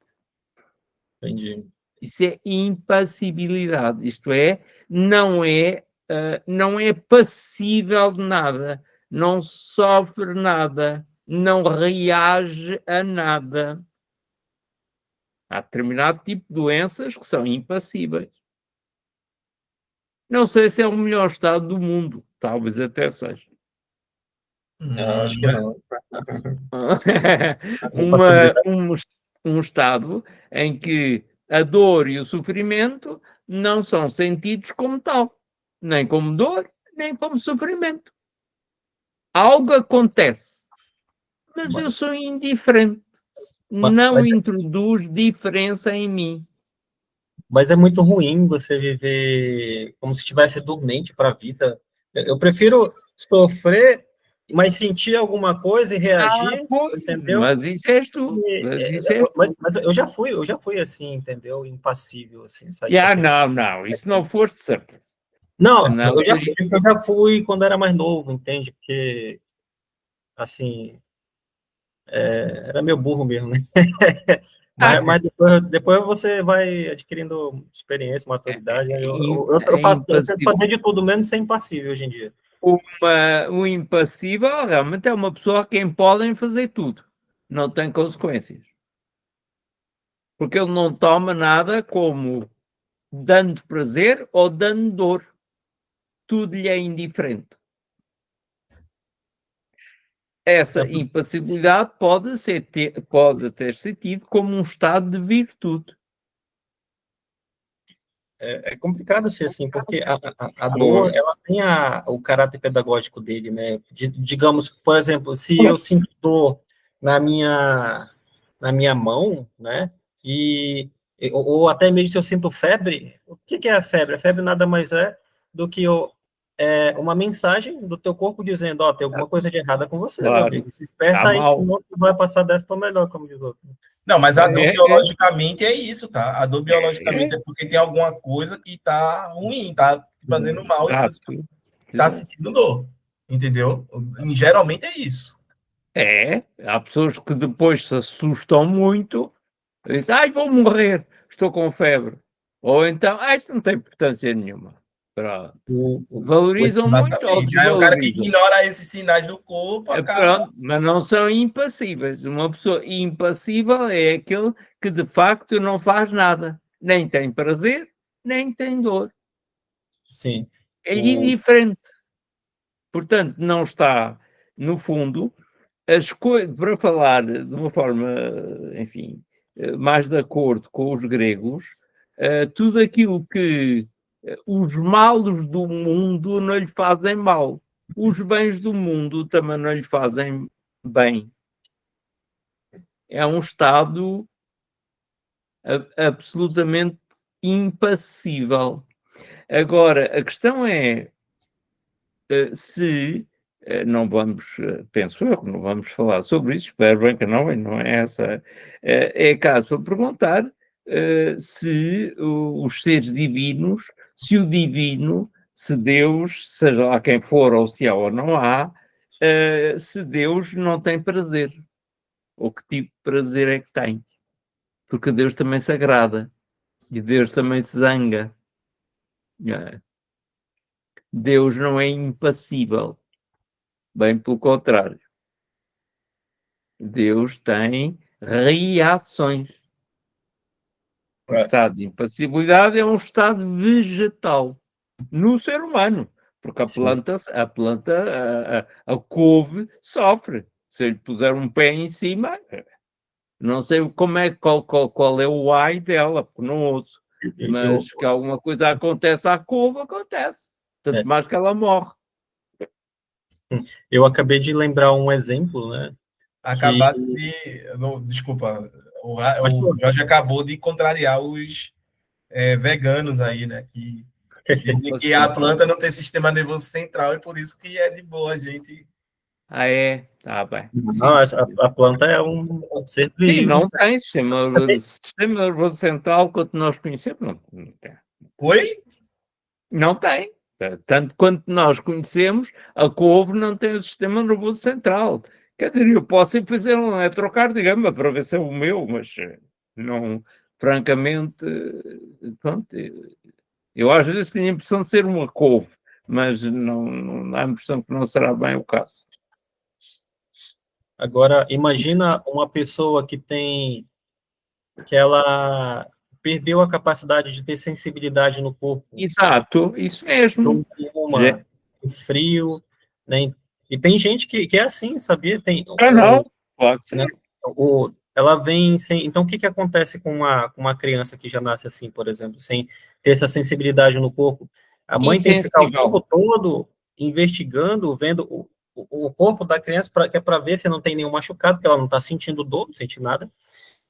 Entendi. Isso é impassibilidade. Isto é, não é passível de nada, não sofre nada, não reage a nada. Há determinado tipo de doenças que são impassíveis. Não sei se é o melhor estado do mundo, talvez até seja. Acho que não. um estado em que a dor e o sofrimento não são sentidos como tal, nem como dor, nem como sofrimento. Algo acontece, mas eu sou indiferente. Não introduz diferença em mim. Mas é muito ruim você viver como se estivesse dormente para a vida. Eu prefiro sofrer, mas sentir alguma coisa e reagir, entendeu? Mas isso és tu. Mas eu já fui assim, entendeu? Impassível, assim, sabe? Não, isso não foste certo. Não, eu já fui quando era mais novo, entende? Porque, assim, era meio burro mesmo, né? Mas depois você vai adquirindo experiência, maturidade. Eu tento fazer de tudo, menos ser impassível hoje em dia. O impassível realmente é uma pessoa a quem podem fazer tudo. Não tem consequências. Porque ele não toma nada como dando prazer ou dando dor. Tudo lhe é indiferente. Essa impassibilidade pode ter ser tido como um estado de virtude. É complicado ser assim, porque a dor, ela tem o caráter pedagógico dele, né? Digamos, por exemplo, se eu sinto dor na minha mão, né? Ou até mesmo se eu sinto febre, o que é a febre? A febre nada mais é do que uma mensagem do teu corpo dizendo, tem alguma coisa de errada com você, meu amigo. Se esperta aí, senão tu vai passar dessa para melhor, como diz o outro. Não, mas a dor biologicamente é isso, tá? A dor biologicamente é porque tem alguma coisa que tá ruim, tá fazendo mal, tá sentindo dor, entendeu? E, geralmente é isso. Há pessoas que depois se assustam muito, dizem, vou morrer, estou com febre. Ou então, isto não tem importância nenhuma. Pronto. Valorizam muito ou desvalorizam. É o cara que ignora esses sinais do corpo, acaba... Pronto, mas não são impassíveis. Uma pessoa impassível é aquele que de facto não faz nada. Nem tem prazer, nem tem dor. Sim. É indiferente. Portanto, não está, no fundo, as coisas, para falar de uma forma, enfim, mais de acordo com os gregos, tudo aquilo que os males do mundo não lhe fazem mal. Os bens do mundo também não lhe fazem bem. É um estado absolutamente impassível. Agora, a questão é se não vamos, penso eu, não vamos falar sobre isso, espero bem que não é essa. É caso para perguntar se os seres divinos, se o divino, se Deus, seja lá quem for, ou se há ou não há, se Deus não tem prazer. Ou que tipo de prazer é que tem? Porque Deus também se agrada. E Deus também se zanga. Deus não é impassível. Bem pelo contrário. Deus tem reações. O estado de impassibilidade é um estado vegetal no ser humano. Porque a planta, a couve sofre Se eu lhe puser um pé em cima, não sei qual é o ai dela, porque não ouço. Mas que alguma coisa acontece à couve, acontece. Tanto mais que ela morre. Eu acabei de lembrar um exemplo, né? Acabasse de... desculpa, o Jorge acabou de contrariar os veganos aí, né? Que dizem que a planta não tem sistema nervoso central e por isso que é de boa a gente... Ah, é? Tá bem. Não, a planta é um ser Sim, vivo. não tem sistema nervoso central quanto nós conhecemos. Não tem. Oi? Não tem. Tanto quanto nós conhecemos, a couve não tem o sistema nervoso central. Quer dizer, eu posso ir fazer um eletrocardiograma para ver se é o meu, mas não, francamente, pronto, eu às vezes tenho a impressão de ser uma couve, mas não dá a impressão que não será bem o caso. Agora, imagina uma pessoa que ela perdeu a capacidade de ter sensibilidade no corpo. Exato, isso mesmo. O frio, né? E tem gente que é assim, sabia? Não, pode ser. Né? Ela vem sem... Então, o que acontece com uma criança que já nasce assim, por exemplo, sem ter essa sensibilidade no corpo? A mãe tem que ficar o tempo todo investigando, vendo o corpo da criança, que é para ver se não tem nenhum machucado, porque ela não está sentindo dor, não sente nada,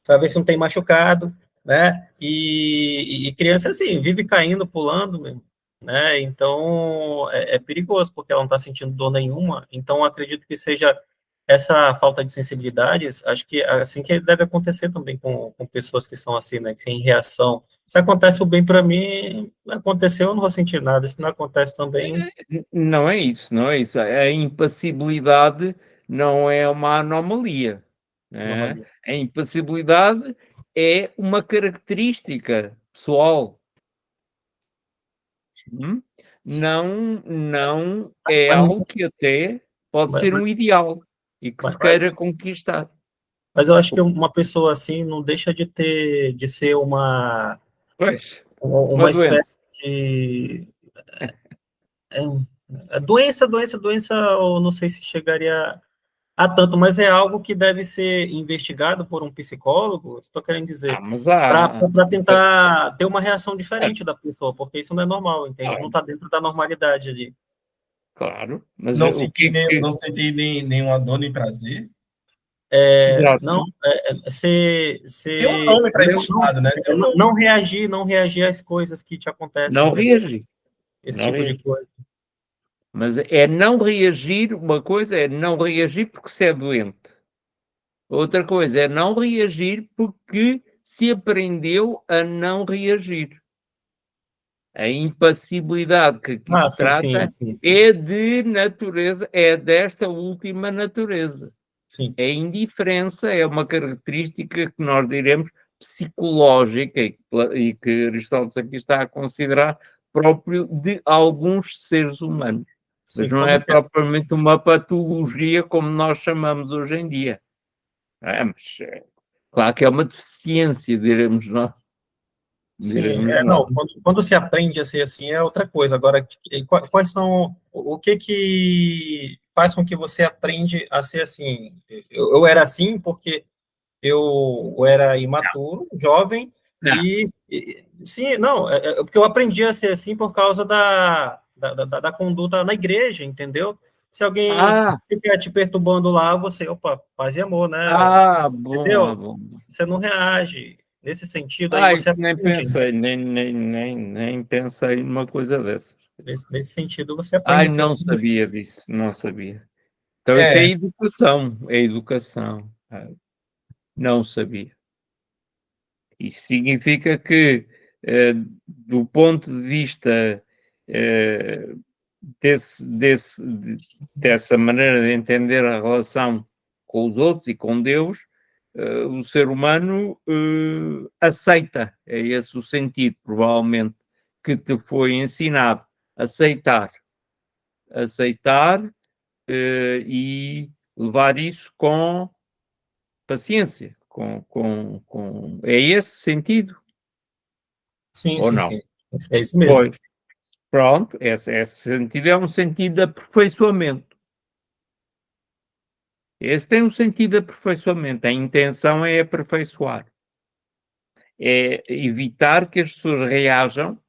para ver se não tem machucado, né? E criança, assim, vive caindo, pulando, mesmo, né? Então, é perigoso, porque ela não está sentindo dor nenhuma. Então, acredito que seja essa falta de sensibilidade, acho que é assim que deve acontecer também com pessoas que são assim, né? Que têm reação. Se acontece o bem para mim, aconteceu, eu não vou sentir nada. Se não acontece também... Não é isso, não é isso. A impassibilidade não é uma anomalia. Né? A impassibilidade é uma característica pessoal. Não é algo que até pode ser um ideal e que se queira conquistar. Mas eu acho que uma pessoa assim não deixa de ser uma espécie de doença, eu não sei se chegaria a tanto, mas é algo que deve ser investigado por um psicólogo, estou querendo dizer, para tentar ter uma reação diferente da pessoa, porque isso não é normal, entende? Não está dentro da normalidade ali. Claro. Mas não senti nenhuma dor nem prazer? Não, tem um nome para esse estado, né? Não reagir às coisas que te acontecem. Não reagir. Esse tipo de coisa. Mas é não reagir, uma coisa é não reagir porque se é doente. Outra coisa é não reagir porque se aprendeu a não reagir. A impassibilidade que aqui se trata é de natureza, é desta última natureza. Sim. A indiferença é uma característica que nós diremos psicológica e que Aristóteles aqui está a considerar próprio de alguns seres humanos. Mas não é propriamente uma patologia como nós chamamos hoje em dia. Mas claro que é uma deficiência, diremos nós. Quando se aprende a ser assim é outra coisa. Agora, quais são o que faz com que você aprende a ser assim? Eu era assim porque eu era imaturo, jovem, porque eu aprendi a ser assim por causa da conduta na igreja, entendeu? Se alguém ficar te perturbando lá, você, opa, paz e amor, né? Entendeu? Você não reage. Nesse sentido, aí você nem pensei, nem pensei numa coisa dessas. Nesse sentido, você aprende. Não sabia disso, não sabia. Então isso é educação. Não sabia. Isso significa que, do ponto de vista dessa maneira de entender a relação com os outros e com Deus, o ser humano aceita, é esse o sentido, provavelmente, que te foi ensinado, aceitar e levar isso com paciência, é esse sentido? Sim, ou não? Sim. É isso mesmo. Pois, pronto, esse sentido é um sentido de aperfeiçoamento. Esse tem um sentido de aperfeiçoamento. A intenção é aperfeiçoar. É evitar que as pessoas reajam.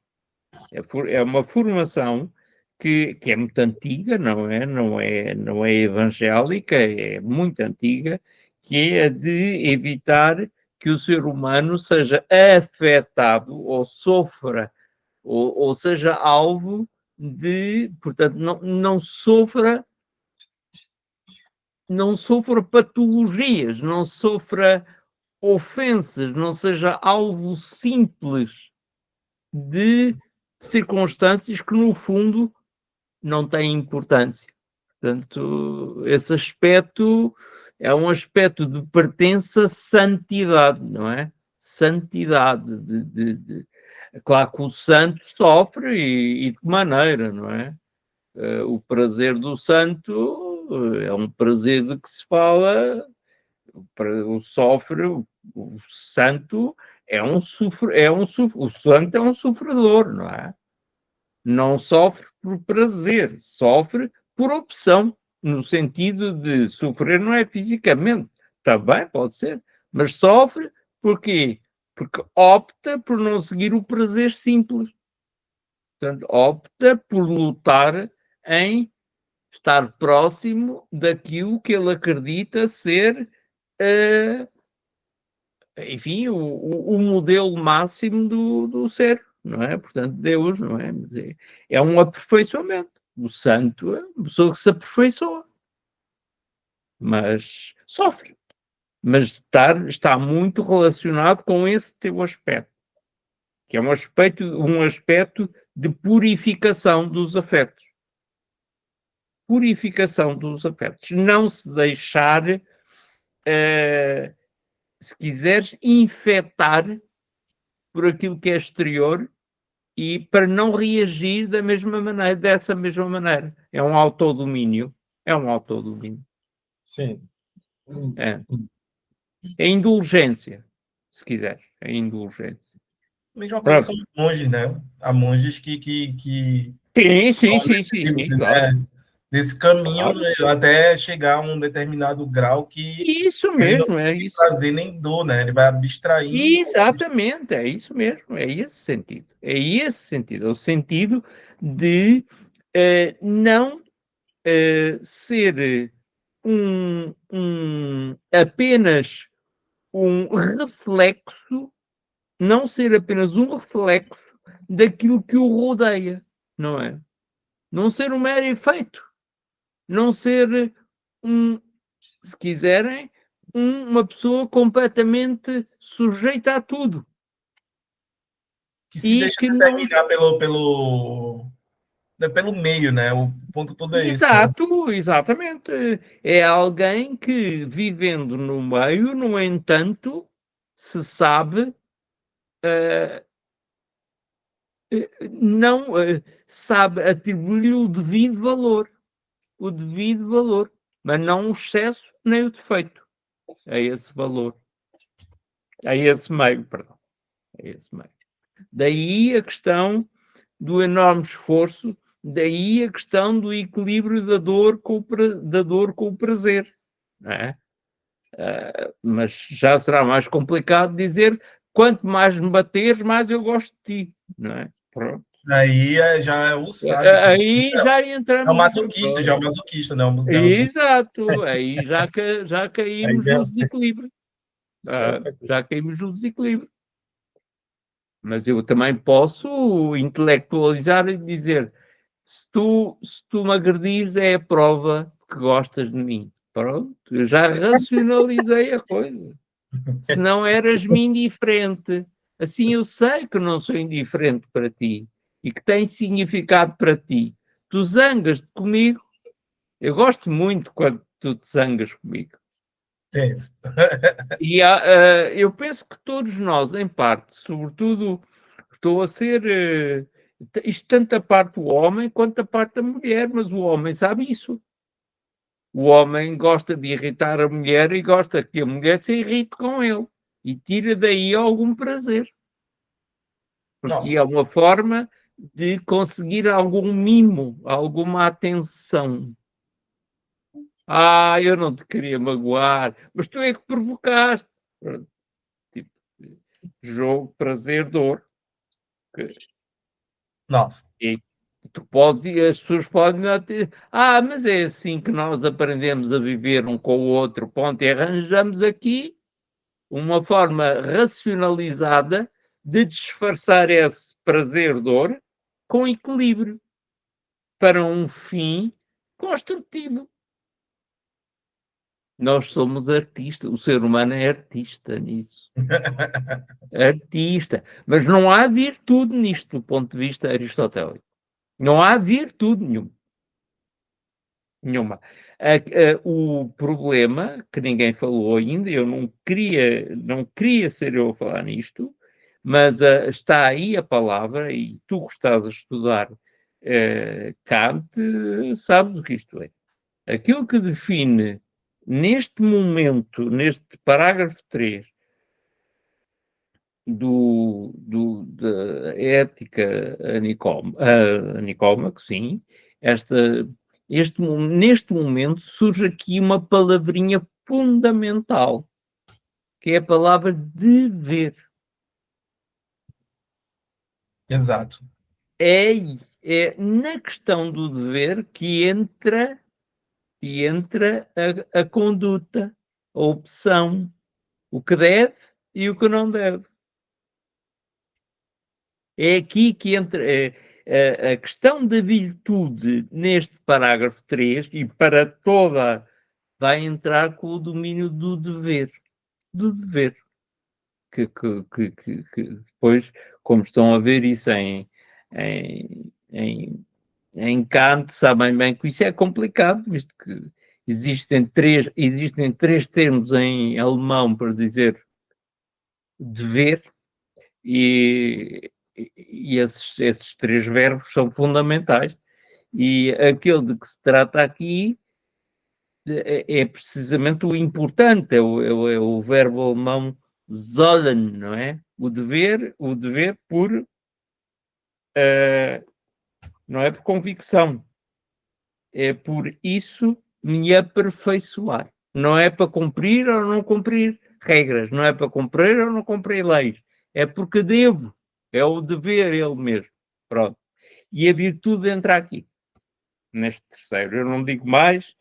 É uma formação que é muito antiga, não é evangélica, é muito antiga, que é a de evitar que o ser humano seja afetado ou sofra, ou seja alvo de, portanto, não sofra patologias, não sofra ofensas, não seja alvo simples de circunstâncias que, no fundo, não têm importância. Portanto, esse aspecto é um aspecto de pertença à santidade, não é? Santidade. Claro que o santo sofre e de que maneira, não é? O prazer do santo é um prazer de que se fala, o sofre, o santo o santo é um sofredor, não é? Não sofre por prazer, sofre por opção, no sentido de sofrer não é fisicamente, também pode ser, mas sofre porquê? Porque opta por não seguir o prazer simples. Portanto, opta por lutar em estar próximo daquilo que ele acredita ser, enfim, o modelo máximo do ser, não é? Portanto, Deus, não é? Mas é um aperfeiçoamento. O santo é uma pessoa que se aperfeiçoa, mas sofre. Mas está muito relacionado com esse teu aspecto, que é um aspecto de purificação dos afetos. Purificação dos afetos. Não se deixar, se quiseres, infectar por aquilo que é exterior e para não reagir dessa mesma maneira. É um autodomínio. É um autodomínio. Sim. É. É indulgência, se quiser. É indulgência. Mesma coisa Pronto. são monges, né? Há monges que Sim, claro. né? Nesse caminho, Claro. né, até chegar a um determinado grau que Isso ele não mesmo, é sente isso. prazer nem dor, né? Ele vai abstraindo. Exatamente, é isso mesmo, é esse sentido. É esse sentido, é o sentido de não ser apenas um reflexo, não ser apenas um reflexo daquilo que o rodeia, não é? Não ser um mero efeito, não ser se quiserem, uma pessoa completamente sujeita a tudo Que se e deixa que não. determinar pelo meio, né? O ponto todo é esse, né? Exato, exatamente. É alguém que, vivendo no meio, no entanto, se sabe, não sabe atribuir-lhe o devido valor, mas não o excesso nem o defeito. É esse valor, é esse meio, perdão, é esse meio. Daí a questão do enorme esforço, daí a questão do equilíbrio da dor com o prazer, não é? Mas já será mais complicado dizer quanto mais me bateres, mais eu gosto de ti, não é? Pronto. Aí já é o sádico. Aí já É o entramos. masoquista, já é o masoquista, né? Exato, aí já Aí caímos já, no desequilíbrio. já é outra coisa. Já caímos no desequilíbrio. Mas eu também posso intelectualizar e dizer: se tu me agredires, é a prova que gostas de mim. Pronto, eu já racionalizei a coisa. Se não eras-me indiferente, assim eu sei que não sou indiferente para ti e que tem significado para ti. Tu zangas-te comigo, eu gosto muito quando tu te zangas comigo. Tenso. E eu penso que todos nós, em parte, sobretudo, estou a ser isto tanto a parte do homem quanto a parte da mulher, mas o homem sabe isso. O homem gosta de irritar a mulher e gosta que a mulher se irrite com ele e tira daí algum prazer, porque é Nossa. uma forma de conseguir algum mimo, alguma atenção. Eu não te queria magoar, mas tu é que provocaste. Tipo, jogo, prazer, dor. Nossa. E tu podes, e as pessoas podem dizer, mas é assim que nós aprendemos a viver um com o outro, ponto, e arranjamos aqui uma forma racionalizada de disfarçar esse prazer-dor com equilíbrio para um fim construtivo. Nós somos artistas, o ser humano é artista nisso. Artista. Mas não há virtude nisto do ponto de vista aristotélico. Não há virtude nenhuma. O problema, que ninguém falou ainda, eu não queria ser eu a falar nisto, mas está aí a palavra, e tu gostavas de estudar Kant, sabes o que isto é. Aquilo que define neste momento, neste parágrafo 3 da ética Nicómaco, sim, neste momento surge aqui uma palavrinha fundamental, que é a palavra dever. Exato. É na questão do dever que entra a conduta, a opção, o que deve e o que não deve. É aqui que entra a questão da virtude neste parágrafo 3 e para toda vai entrar com o domínio do dever. Do dever. Que depois, como estão a ver isso em Kant, sabem bem que isso é complicado, visto que existem três termos em alemão para dizer dever, e esses três verbos são fundamentais. E aquele de que se trata aqui é precisamente o importante, é o verbo alemão sollen, não é? O dever por, não é por convicção, é por isso me aperfeiçoar. Não é para cumprir ou não cumprir regras, não é para cumprir ou não cumprir leis, é porque devo, é o dever ele mesmo. Pronto. E a virtude entra aqui, neste terceiro. Eu não digo mais,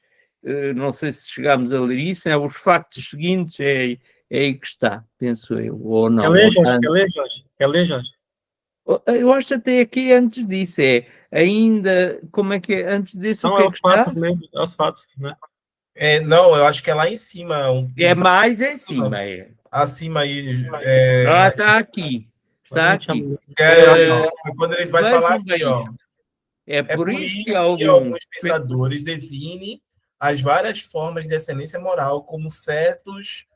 não sei se chegámos a ler isso, os factos seguintes, é aí que está, penso eu, ou não. Quer ler, Jorge? Quer ler, Jorge? Quer ler, Jorge? Eu acho até aqui antes disso, ainda, como é que é, antes disso Não, o que é é os que está? fatos mesmo, é os fatos, né? Não, eu acho que é lá em cima. É mais em cima, Acima aí. Está aqui, Mas a está gente aqui. Quando ele vai falar Vejam aqui, bem ó. isto. É É por por isso que isso que alguns alguns pensadores definem as várias formas de excelência moral como certos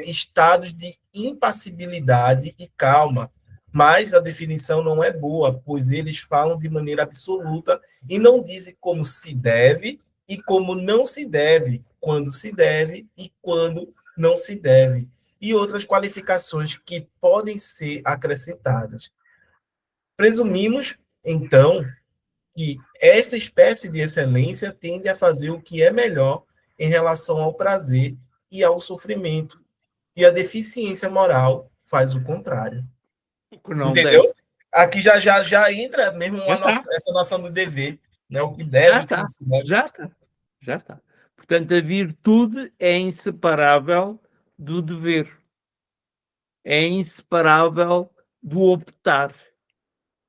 estados de impassibilidade e calma. Mas a definição não é boa, pois eles falam de maneira absoluta e não dizem como se deve e como não se deve, quando se deve e quando não se deve, e outras qualificações que podem ser acrescentadas. Presumimos, então, que esta espécie de excelência tende a fazer o que é melhor em relação ao prazer e ao sofrimento, e a deficiência moral faz o contrário. que não Entendeu? deve. Aqui já entra mesmo essa noção do dever, né? O que deve, o que não se deve. Já está. Portanto, a virtude é inseparável do dever. É inseparável do optar.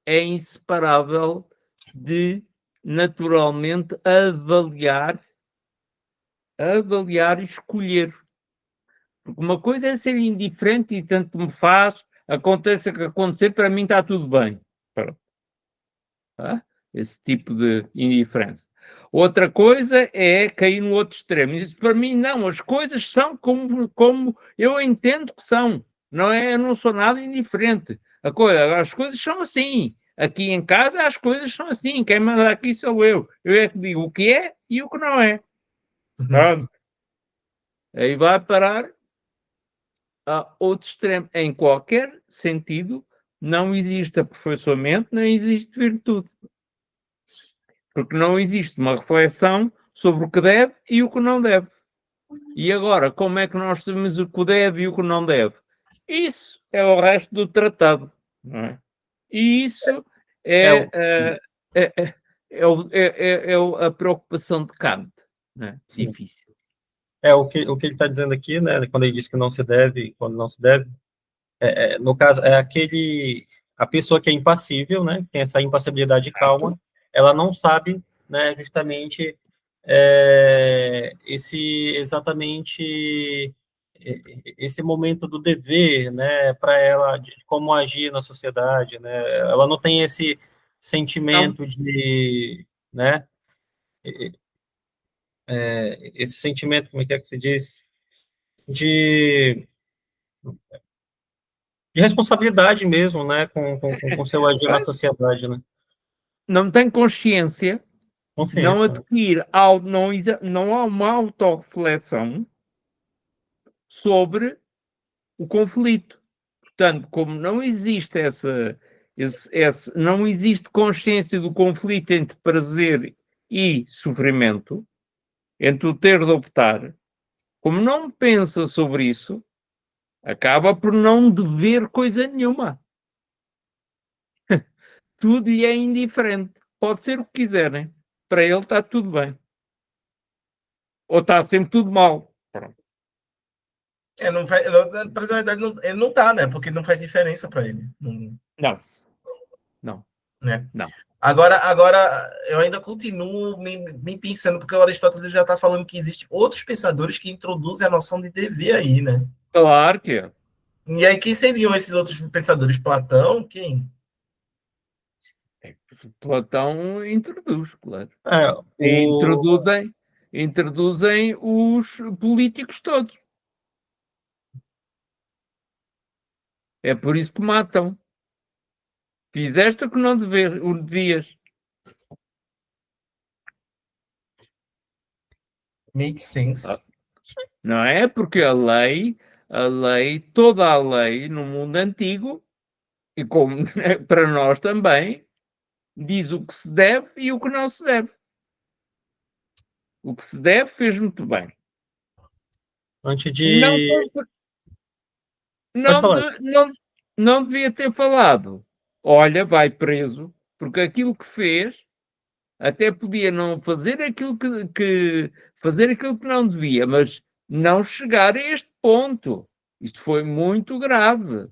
É inseparável de, naturalmente, avaliar e escolher. Porque uma coisa é ser indiferente e tanto me faz, aconteça o que acontecer, para mim está tudo bem. Tá? Esse tipo de indiferença. Outra coisa é cair no outro extremo. Isso para mim não, as coisas são como eu entendo que são. Não é, eu não sou nada indiferente. As coisas são assim. Aqui em casa as coisas são assim. Quem manda aqui sou eu. Eu é que digo o que é e o que não é. Pronto. Aí vai parar a outro extremo. Em qualquer sentido, não existe aperfeiçoamento, não existe virtude. Porque não existe uma reflexão sobre o que deve e o que não deve. E agora, como é que nós sabemos o que deve e o que não deve? Isso é o resto do tratado, não é? E isso É, o- é a preocupação de Kant, não é? sim. Difícil. O que ele está dizendo aqui, né, quando ele diz que não se deve, quando não se deve, no caso, a pessoa que é impassível, né, tem essa impassibilidade calma, ela não sabe, né, justamente exatamente esse momento do dever, né, para ela, de como agir na sociedade, né, ela não tem esse Não, sentimento de, né, esse sentimento, como é que se diz, de responsabilidade mesmo, né, com seu agir na sociedade, né, não tem consciência, não consciência, né? adquire, não há uma autorreflexão sobre o conflito. Portanto, como não existe não existe consciência do conflito entre prazer e sofrimento, entre o ter de optar, como não pensa sobre isso, acaba por não dever coisa nenhuma. Tudo lhe é indiferente. Pode ser o que quiserem. Para ele está tudo bem. Ou está sempre tudo mal. Pronto. Não faz, na verdade, ele não tá, né? Porque não faz diferença para ele. Não. Não. Né? Não. Agora, eu ainda continuo me pensando, porque o Aristóteles já está falando que existem outros pensadores que introduzem a noção de dever aí, né? Claro que é. E aí, quem seriam esses outros pensadores? Platão? Quem? Platão introduz, claro. É, E o, introduzem os políticos todos. É por isso que matam. Fizeste o que não o devias. Make sense. Não é? Porque toda a lei no mundo antigo, e como para nós também, diz o que se deve e o que não se deve. O que se deve fez muito bem. antes Não, de... Pode não, falar. não devia ter falado. Olha, vai preso, porque aquilo que fez até podia não fazer aquilo fazer aquilo que não devia, mas não chegar a este ponto. Isto foi muito grave.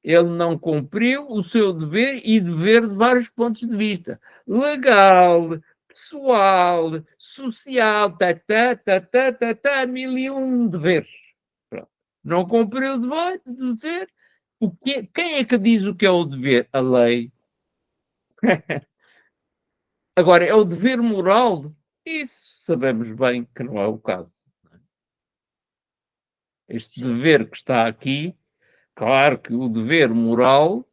Ele não cumpriu o seu dever e dever de vários pontos de vista. Legal, pessoal, social, mil e um deveres. Pronto. Não cumpriu o dever. Quem é que diz o que é o dever? A lei. Agora, é o dever moral? Isso sabemos bem que não é o caso. Este dever que está aqui, claro que o dever moral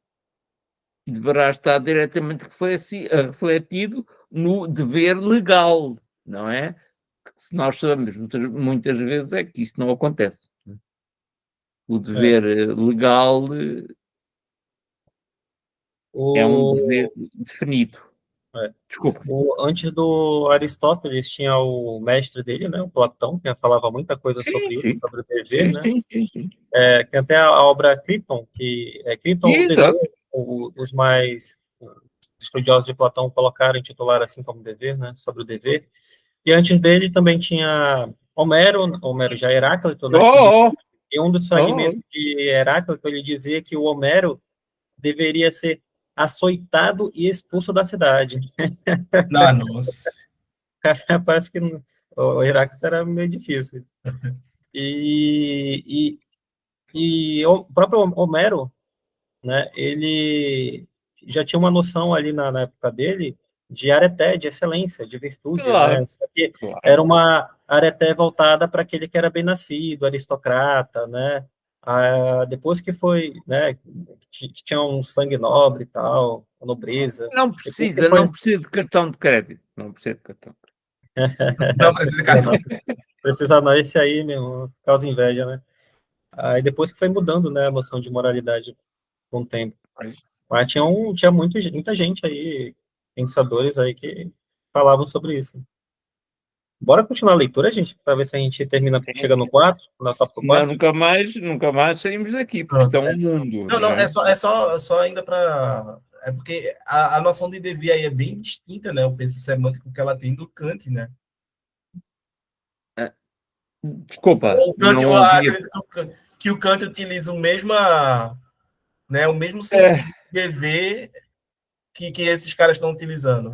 deverá estar diretamente refletido no dever legal, não é? Se nós sabemos muitas vezes é que isso não acontece. O É, dever legal é um o, dever definido. é, Desculpa. antes do Aristóteles tinha o mestre dele, né, o Platão, que falava muita coisa Sim, sobre isso, sim. sobre o dever, Sim, né? sim, sim, sim. Tem até a obra Criton, que é Criton, o dever, Exato. os mais estudiosos de Platão colocaram, intitularam assim como dever, né, sobre o dever. E antes dele também tinha Homero já Heráclito, né, que dizia, Oh, em um dos oh, oh. fragmentos de Heráclito, ele dizia que o Homero deveria ser açoitado e expulso da cidade. Ah, nossa. Parece que o Heráclito era meio difícil. E, e o próprio Homero, né, ele já tinha uma noção ali na época dele de areté, de excelência, de virtude, né? Claro, Só que claro. era uma areté voltada para aquele que era bem nascido, aristocrata, né? Depois que foi, né, que tinha um sangue nobre e tal, nobreza. Depois que Não foi, precisa de cartão de crédito. Não precisa de cartão. Não precisa de cartão. precisa não, esse aí mesmo, causa inveja, né? Aí depois que foi mudando, né, a noção de moralidade com o tempo. Mas tinha muita gente aí, pensadores aí que falavam sobre isso. Bora continuar a leitura, gente, para ver se a gente termina, Sim. chega no 4, na tópico Senão 4. nunca mais saímos daqui, porque isto é um mundo. Não, é? só ainda para... É porque a noção de devir aí é bem distinta, né? O penso semântico que ela tem do Kant, né? Desculpa, O Kant, não eu ouvi. acredito que o Kant utiliza né, o mesmo É, sentido de dever que esses caras estão utilizando.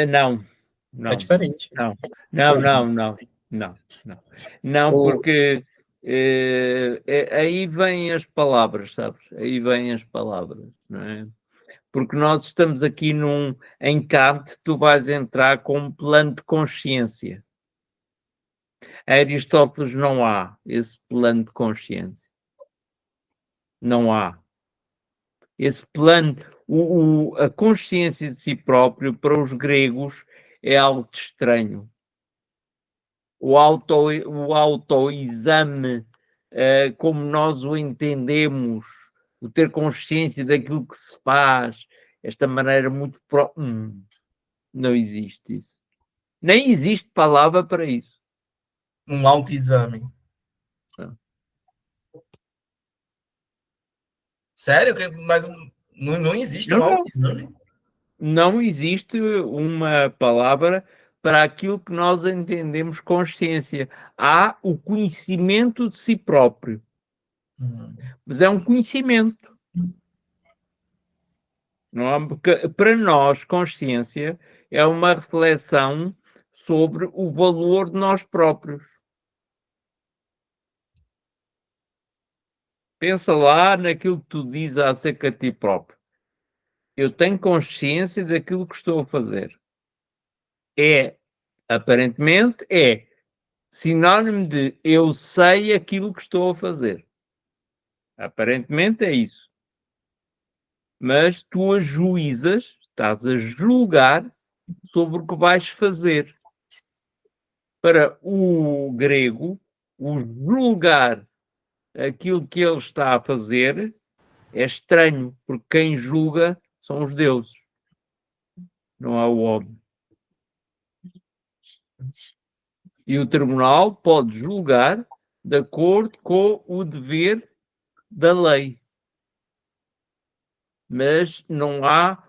não, É não, diferente. não, não, não, não, não, não. Não, O, porque aí vêm as palavras, sabes? Aí vêm as palavras, não é? Porque nós estamos aqui em Kant, tu vais entrar com um plano de consciência. A Aristóteles não há esse plano de consciência. Não há. Esse plano, a consciência de si próprio, para os gregos, é algo de estranho. O autoexame, como nós o entendemos, o ter consciência daquilo que se faz, esta maneira muito... não existe isso. Nem existe palavra para isso. Um autoexame. Não. Sério? Mas não existe um Não. autoexame? Não existe uma palavra para aquilo que nós entendemos consciência. Há o conhecimento de si próprio, mas é um conhecimento. Não há, porque para nós, consciência é uma reflexão sobre o valor de nós próprios. Pensa lá naquilo que tu dizes acerca de ti próprio. Eu tenho consciência daquilo que estou a fazer. Aparentemente, sinónimo de eu sei aquilo que estou a fazer. Aparentemente é isso. Mas tu ajuizas, estás a julgar sobre o que vais fazer. Para o grego, o julgar aquilo que ele está a fazer é estranho, porque quem julga são os deuses, não é o homem. E o tribunal pode julgar de acordo com o dever da lei. Mas não há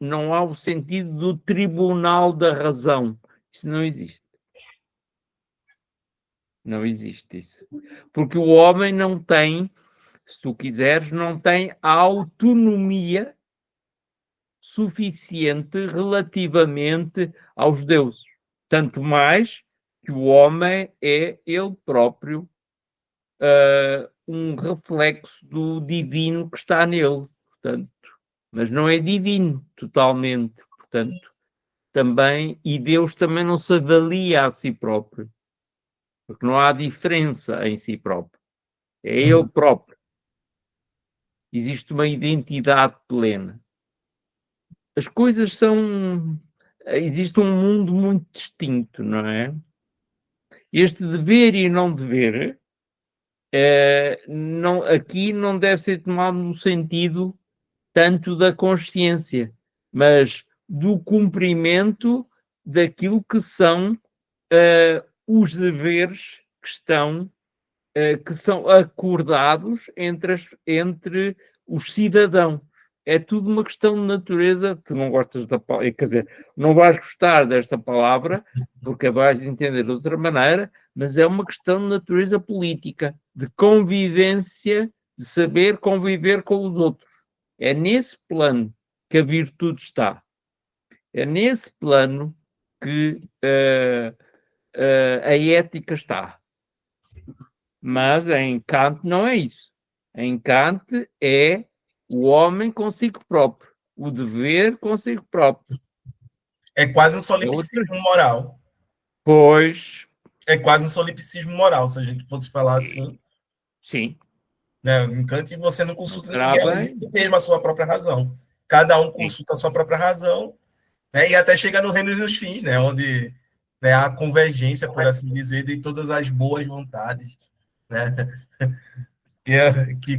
não há o sentido do tribunal da razão. Isso não existe. Não existe isso. Porque o homem não tem, se tu quiseres, não tem a autonomia suficiente relativamente aos deuses. Tanto mais que o homem é ele próprio um reflexo do divino que está nele. Portanto, mas não é divino totalmente. Portanto, também, e Deus também não se avalia a si próprio, porque não há diferença em si próprio. É ele próprio. Existe uma identidade plena. As coisas são... Existe um mundo muito distinto, não é? Este dever e não dever, aqui não deve ser tomado no sentido tanto da consciência, mas do cumprimento daquilo que são os deveres que são acordados entre os cidadãos. É tudo uma questão de natureza. Tu não gostas da palavra, quer dizer, não vais gostar desta palavra, porque a vais entender de outra maneira, mas é uma questão de natureza política, de convivência, de saber conviver com os outros. É nesse plano que a virtude está. É nesse plano que a ética está. Mas em Kant não é isso. Em Kant é o homem consigo próprio, o dever consigo próprio. É quase um É outra. solipsismo moral. Pois. É quase um solipsismo moral, se a gente fosse falar assim. Sim. Né? Em Kant você não consulta ninguém além de Bem. si mesmo a sua própria razão. Cada um Sim. consulta a sua própria razão, né? E até chegar no reino dos fins, né? Onde, né, há convergência, por assim dizer, de todas as boas vontades, né? Que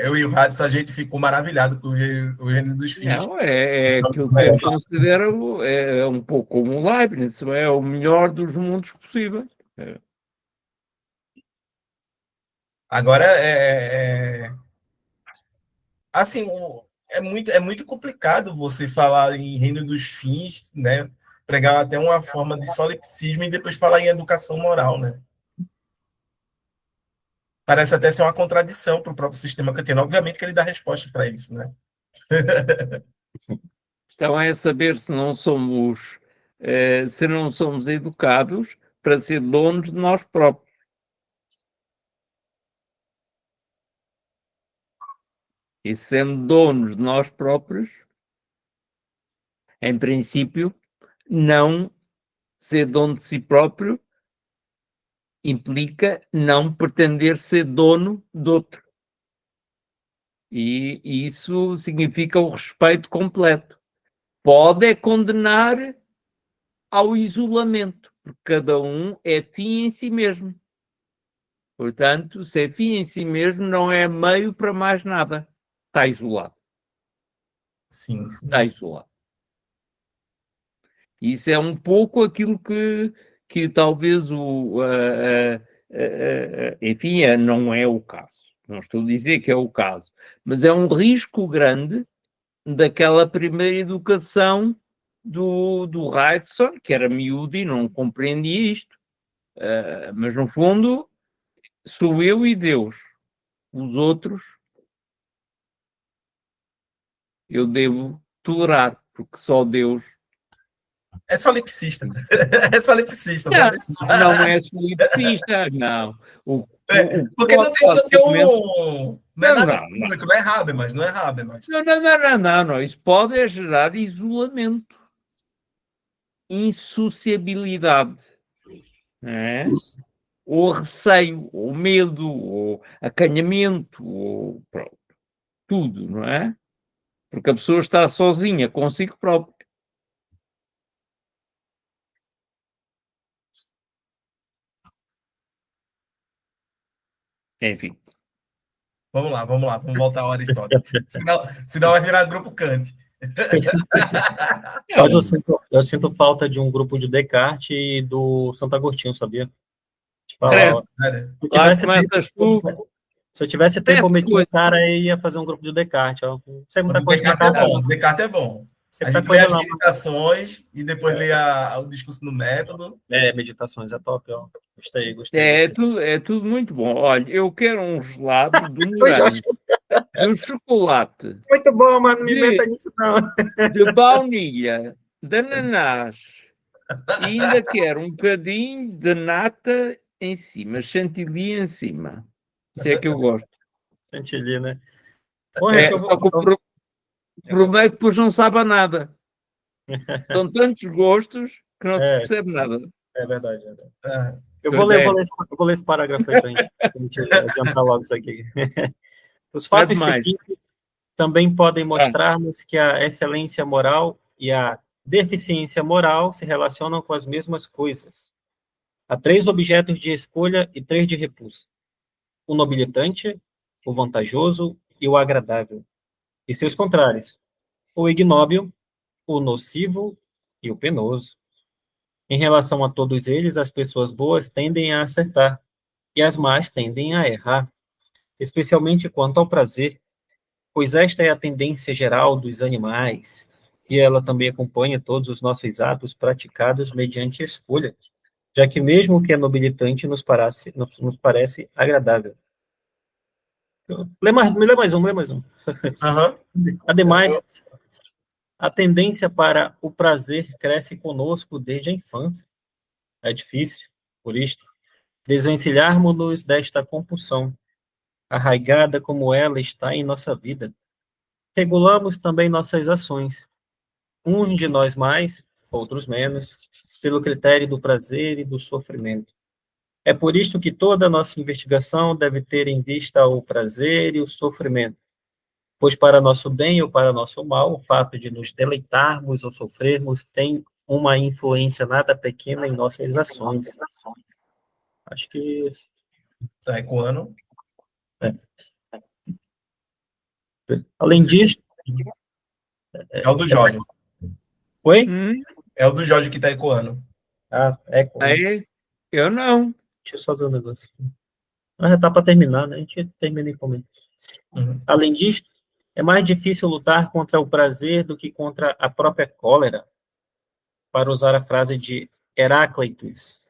eu e o Radis, a gente ficou maravilhado com o Reino dos Fins. Não, é aquilo que eu considero é um pouco como o Leibniz, é o melhor dos mundos possível. Agora, assim, é muito complicado você falar em Reino dos Fins, né? Pregar até uma forma de solipsismo e depois falar em educação moral, né? Parece até ser uma contradição para o próprio sistema kantiano. Obviamente que ele dá respostas para isso, né? Então é saber se não somos educados para ser donos de nós próprios. E sendo donos de nós próprios, em princípio, não ser dono de si próprio implica não pretender ser dono de outro. E isso significa o respeito completo. Pode é condenar ao isolamento, porque cada um é fim em si mesmo. Portanto, se é fim em si mesmo, não é meio para mais nada. Está isolado. Sim. Está isolado. Isso é um pouco aquilo que talvez enfim, não é o caso. Não estou a dizer que é o caso, mas é um risco grande daquela primeira educação do Wrightson, que era miúdo e não compreendia isto. Mas, no fundo, sou eu e Deus. Os outros eu devo tolerar, porque só Deus. É solipsista. É solipsista. Não é solipsista, não. Porque não é nada não. público, não é Habermas, não é Habermas. Não. Isso pode gerar isolamento, insociabilidade, não é? Ou receio, ou medo, ou acanhamento, ou pronto, tudo, não é? Porque a pessoa está sozinha consigo própria. Enfim. Vamos lá, vamos voltar a Aristóteles. Senão vai virar grupo Kant. Mas eu sinto falta de um grupo de Descartes e do Santo Agostinho, sabia? Se eu tivesse tempo, eu metia o cara e ia fazer um grupo de Descartes. Ó. Não sei muita coisa. Descartes é bom. A gente lê as meditações e depois lê o discurso no método. Meditações é top, ó. Gostei. É tudo muito bom. Olha, eu quero um gelado do morango, do chocolate. Muito bom, mas não me meta nisso, não. De baunilha, de ananás. E ainda quero um bocadinho de nata em cima, chantilly em cima. Se é que eu gosto. Chantilly, né? O problema é que depois não sabe a nada. São tantos gostos que não se percebe nada. É verdade. Eu vou ler esse parágrafo aí para a gente adiantar logo isso aqui. Os fatos seguintes também podem mostrar-nos que a excelência moral e a deficiência moral se relacionam com as mesmas coisas. Há 3 objetos de escolha e 3 de repulsa: o nobilitante, o vantajoso e o agradável, e seus contrários: o ignóbil, o nocivo e o penoso. Em relação a todos eles, as pessoas boas tendem a acertar, e as más tendem a errar, especialmente quanto ao prazer, pois esta é a tendência geral dos animais, e ela também acompanha todos os nossos atos praticados mediante escolha, já que mesmo o que é nobilitante nos parece agradável. Lê mais um. Ademais, a tendência para o prazer cresce conosco desde a infância. É difícil, por isto, desvencilharmos-nos desta compulsão, arraigada como ela está em nossa vida. Regulamos também nossas ações, uns de nós mais, outros menos, pelo critério do prazer e do sofrimento. É por isto que toda a nossa investigação deve ter em vista o prazer e o sofrimento, pois para nosso bem ou para nosso mal, o fato de nos deleitarmos ou sofrermos tem uma influência nada pequena em nossas ações. Acho que... Está ecoando? Além disso... É o do Jorge. Oi? É o do Jorge que está ecoando. É? Eu não. Deixa eu só ver um negócio aqui. Já tá para terminar, né? A gente termina em comento. Além disso, é mais difícil lutar contra o prazer do que contra a própria cólera, para usar a frase de Heráclitus.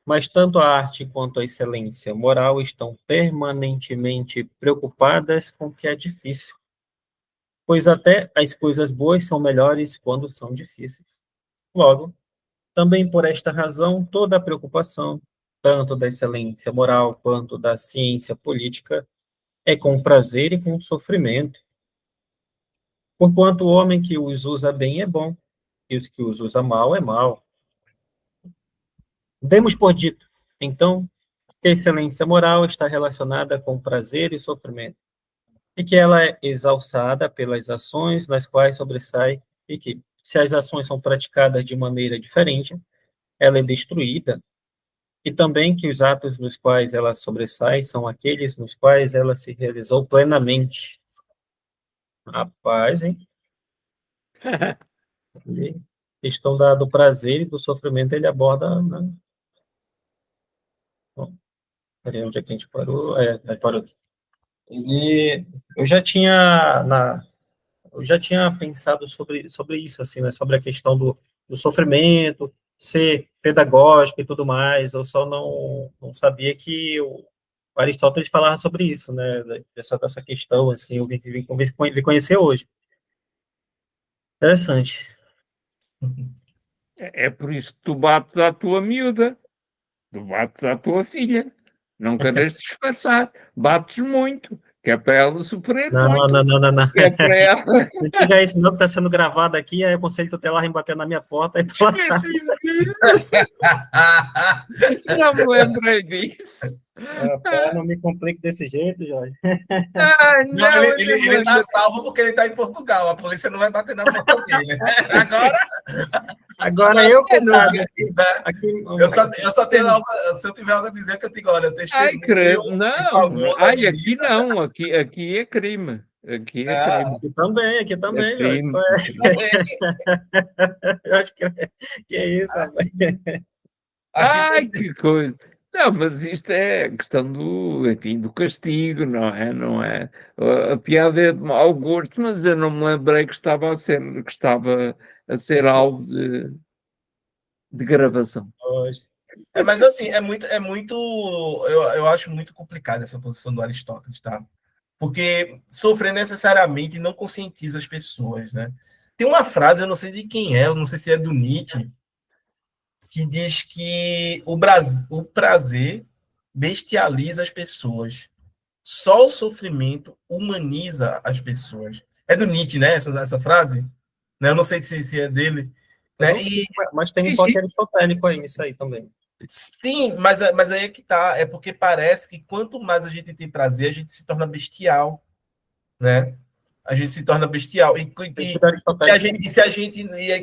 Mas tanto a arte quanto a excelência moral estão permanentemente preocupadas com o que é difícil, pois até as coisas boas são melhores quando são difíceis. Logo, também por esta razão, toda a preocupação, tanto da excelência moral quanto da ciência política, é com prazer e com sofrimento. Porquanto o homem que os usa bem é bom, e os que os usa mal é mal. Demos por dito, então, que a excelência moral está relacionada com prazer e sofrimento, e que ela é exalçada pelas ações nas quais sobressai, e que, se as ações são praticadas de maneira diferente, ela é destruída, e também que os atos nos quais ela sobressai são aqueles nos quais ela se realizou plenamente. Rapaz, hein? E questão do prazer e do sofrimento ele aborda, né? Bom, peraí, onde é que a gente parou? Parou aqui. Eu já tinha pensado sobre isso, assim, né? Sobre a questão do sofrimento, ser pedagógico e tudo mais. Eu só não sabia que o Aristóteles falava sobre isso, né? Dessa questão, assim, eu vim conhecer hoje. Interessante. É por isso que tu bates à tua miúda, tu bates à tua filha. Não queres disfarçar, bates muito, que é para ela sofrer muito. Não. Que é para ela. Não diga isso, não, que está sendo gravado aqui, aí o conselho tutelar vem bater na minha porta, aí tu lá. Já me lembrei disso. Rapaz, não me complique desse jeito, Jorge. Não, ele está salvo porque ele está em Portugal. A polícia não vai bater na porta dele. Agora eu, eu só tenho algo, se eu tiver algo a dizer, que eu digo, olha, eu testemunho. Ai, credo, não. Aqui não, aqui é crime. Aqui é crime. Aqui também, é crime. Eu acho que é isso, rapaz. Ai, que coisa. Não, mas isto é questão do castigo, não é? Não é? A piada é de mau gosto, mas eu não me lembrei que estava a ser alvo de gravação. Mas assim, eu acho muito complicado essa posição do Aristóteles, tá? Porque sofrer necessariamente não conscientiza as pessoas, né? Tem uma frase, eu não sei de quem é, eu não sei se é do Nietzsche, que diz que o prazer bestializa as pessoas. Só o sofrimento humaniza as pessoas. É do Nietzsche, né? Essa frase? Né? Eu não sei se é dele. Né? Mas tem um toque aristotélico aí nisso aí também. Sim, mas aí é que tá. É porque parece que quanto mais a gente tem prazer, a gente se torna bestial, né? A gente se torna bestial. E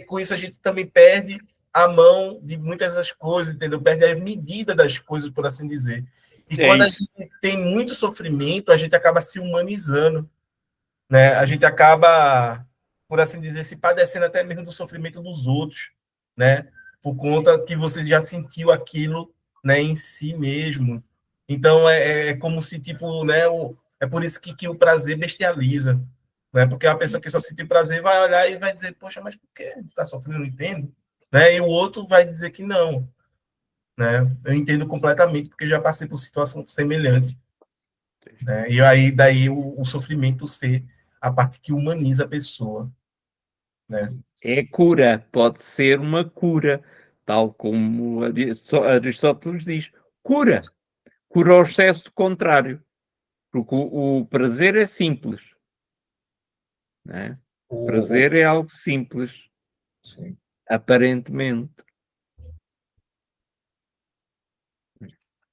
com isso a gente também perde a mão de muitas das coisas, entendeu? Perde a medida das coisas, por assim dizer. E quando a gente tem muito sofrimento, a gente acaba se humanizando, né? A gente acaba, por assim dizer, se padecendo até mesmo do sofrimento dos outros, né? Por conta que você já sentiu aquilo, né, em si mesmo. Então, é como se, tipo, né, é por isso que o prazer bestializa, né? Porque a pessoa que só sente prazer vai olhar e vai dizer, poxa, mas por que está sofrendo? Não entendo. Né? E o outro vai dizer que não. Né? Eu entendo completamente, porque já passei por situação semelhante. Né? E aí, daí, o sofrimento ser a parte que humaniza a pessoa. Né? É cura, pode ser uma cura, tal como Aristóteles diz. Cura o excesso contrário. Porque o prazer é simples. Né? O prazer é algo simples. Sim. Aparentemente.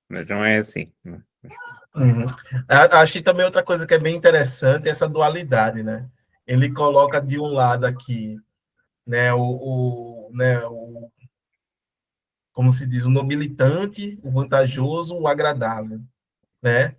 Mas não é assim. Não. Uhum. Achei também outra coisa que é bem interessante, essa dualidade, né? Ele coloca de um lado aqui, né, como se diz, o nobilitante, o vantajoso, o agradável, né?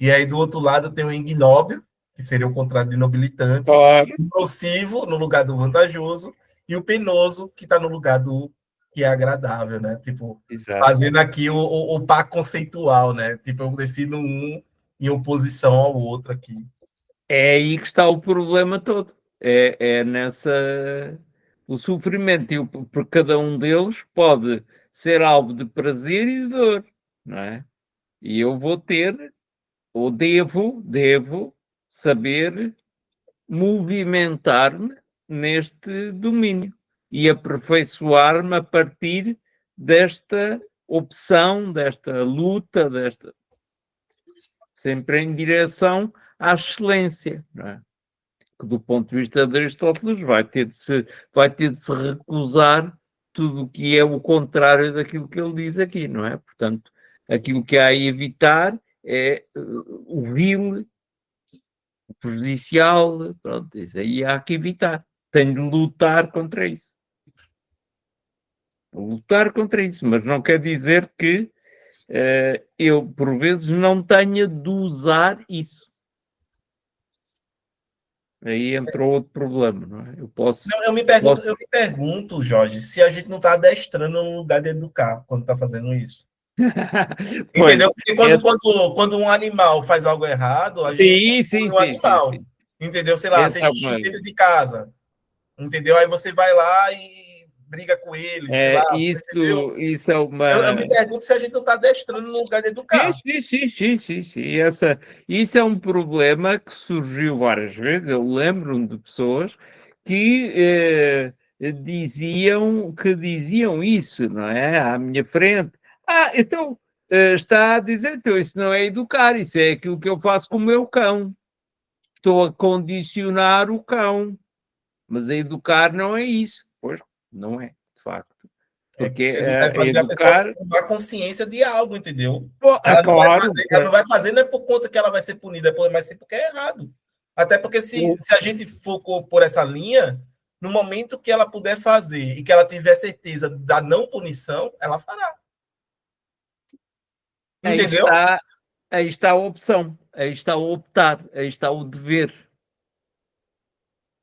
E aí, do outro lado, tem o ignóbil, que seria o contrário de nobilitante, Claro. o nocivo, no lugar do vantajoso, e o penoso, que está no lugar do que é agradável, né? Tipo, Exato. fazendo aqui o par conceitual, né? Tipo, eu defino um em oposição ao outro aqui. É aí que está o problema todo. É nessa. O sofrimento, por cada um deles pode ser alvo de prazer e de dor, não é? E eu vou ter, ou devo saber movimentar-me neste domínio e aperfeiçoar-me a partir desta opção, desta luta, sempre em direção à excelência, não é? Que do ponto de vista de Aristóteles vai ter de se recusar tudo o que é o contrário daquilo que ele diz aqui, não é? Portanto, aquilo que há a evitar é o vil, o prejudicial, pronto, isso aí há que evitar. Tenho de lutar contra isso. Lutar contra isso, mas não quer dizer que eu, por vezes, não tenha de usar isso. Aí entrou outro problema, não é? Não, eu me pergunto, Jorge, se a gente não está adestrando no lugar de educar quando está fazendo isso. Pois, Entendeu? Porque quando um animal faz algo errado, a gente sim, põe um animal. sim. Entendeu? Sei lá, Esse fez é o xixi problema. dentro de casa. Entendeu? Aí você vai lá e briga com ele, sei lá. Entendeu? Isso é Eu uma. me pergunto se a gente não está adestrando no lugar de educar. Sim. Isso é um problema que surgiu várias vezes. Eu lembro-me de pessoas que diziam isso, não é? À minha frente. Então está a dizer, então isso não é educar, isso é aquilo que eu faço com o meu cão. Estou a condicionar o cão. Mas a educar não é isso. Pois, não é, de facto. Porque Educar é fazer a pessoa educar. tomar consciência de algo, entendeu? Pô, claro. Ela não vai fazer, não é por conta que ela vai ser punida, mas sim porque é errado. Até porque se a gente for por essa linha, no momento que ela puder fazer e que ela tiver certeza da não punição, ela fará. Entendeu? Aí está a opção, aí está o optar, aí está o dever.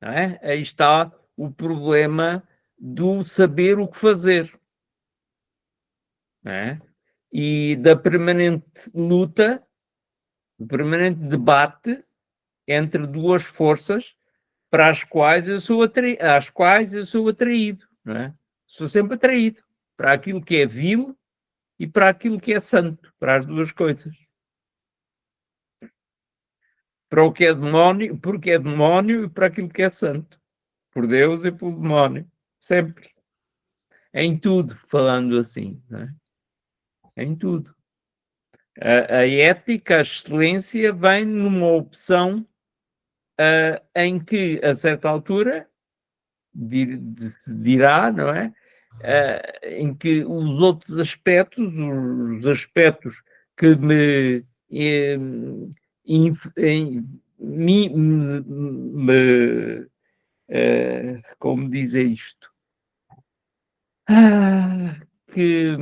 Não é? Aí está o problema do saber o que fazer. Não é? E da permanente luta, do permanente debate entre duas forças para as quais eu sou atraído, não é? Sou sempre atraído para aquilo que é vil e para aquilo que é santo, para as duas coisas. Para o que é demónio, porque é demónio e para aquilo que é santo. Por Deus e pelo demónio. Sempre. Em tudo, falando assim, não é? Em tudo. A ética, a excelência vem numa opção em que, a certa altura, dirá, não é? Em que os outros aspectos, os aspectos que me, como dizer isto? Que,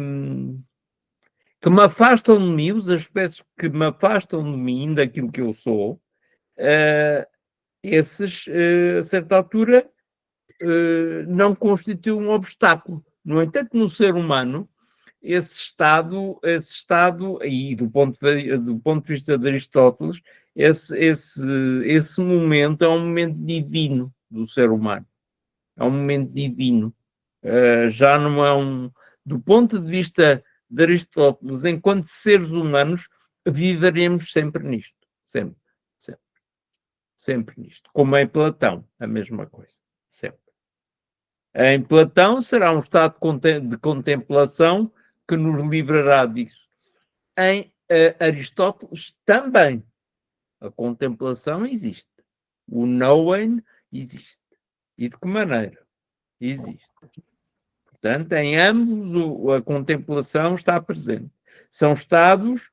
que me afastam de mim, os aspectos que me afastam de mim, daquilo que eu sou, esses, a certa altura, não constitui um obstáculo. No entanto, no ser humano, esse estado, e do ponto de vista de Aristóteles, esse momento é um momento divino do ser humano. É um momento divino. Já não é um. Do ponto de vista de Aristóteles, enquanto seres humanos, viveremos sempre nisto. Sempre. Sempre. Sempre nisto. Como em Platão, a mesma coisa. Sempre. Em Platão será um estado de contemplação que nos livrará disso. Em Aristóteles também. A contemplação existe. O knowing existe. E de que maneira? Existe. Portanto, em ambos a contemplação está presente. São estados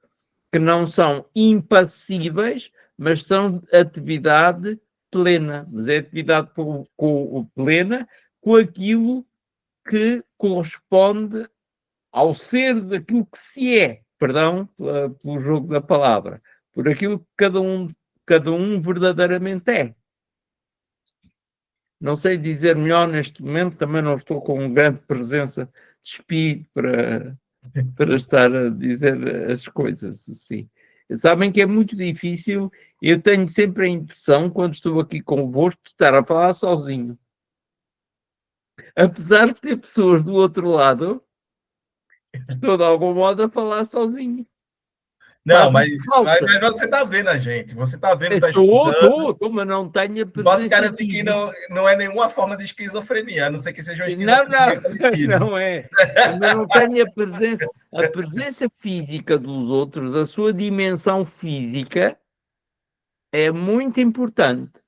que não são impassíveis, mas são atividade plena. Mas é atividade plena com aquilo que corresponde ao ser daquilo que se é. Perdão pelo jogo da palavra. por aquilo que cada um verdadeiramente é. Não sei dizer melhor neste momento, também não estou com grande presença de espírito para estar a dizer as coisas assim. Sabem que é muito difícil, eu tenho sempre a impressão, quando estou aqui convosco, de estar a falar sozinho. Apesar de ter pessoas do outro lado, estou de algum modo a falar sozinho. Não, mas você está vendo a gente, você está vendo, está escutando. Estou, mas não tenho a presença. Posso garantir que não é nenhuma forma de esquizofrenia, a não ser que seja uma esquizofrenia. Não é. Mas não tenho a presença física dos outros, da sua dimensão física, é muito importante.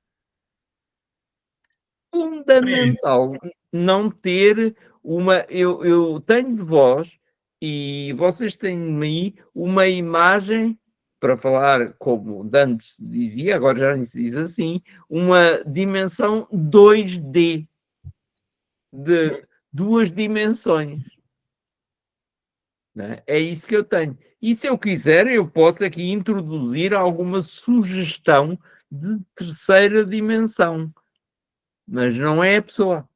Fundamental não ter uma... Eu tenho de vós, e vocês têm de mim, uma imagem, para falar como antes se dizia, agora já se diz assim, uma dimensão 2D, de 2 dimensões. Né? É isso que eu tenho. E se eu quiser, eu posso aqui introduzir alguma sugestão de 3ª dimensão. Mas não é a pessoa.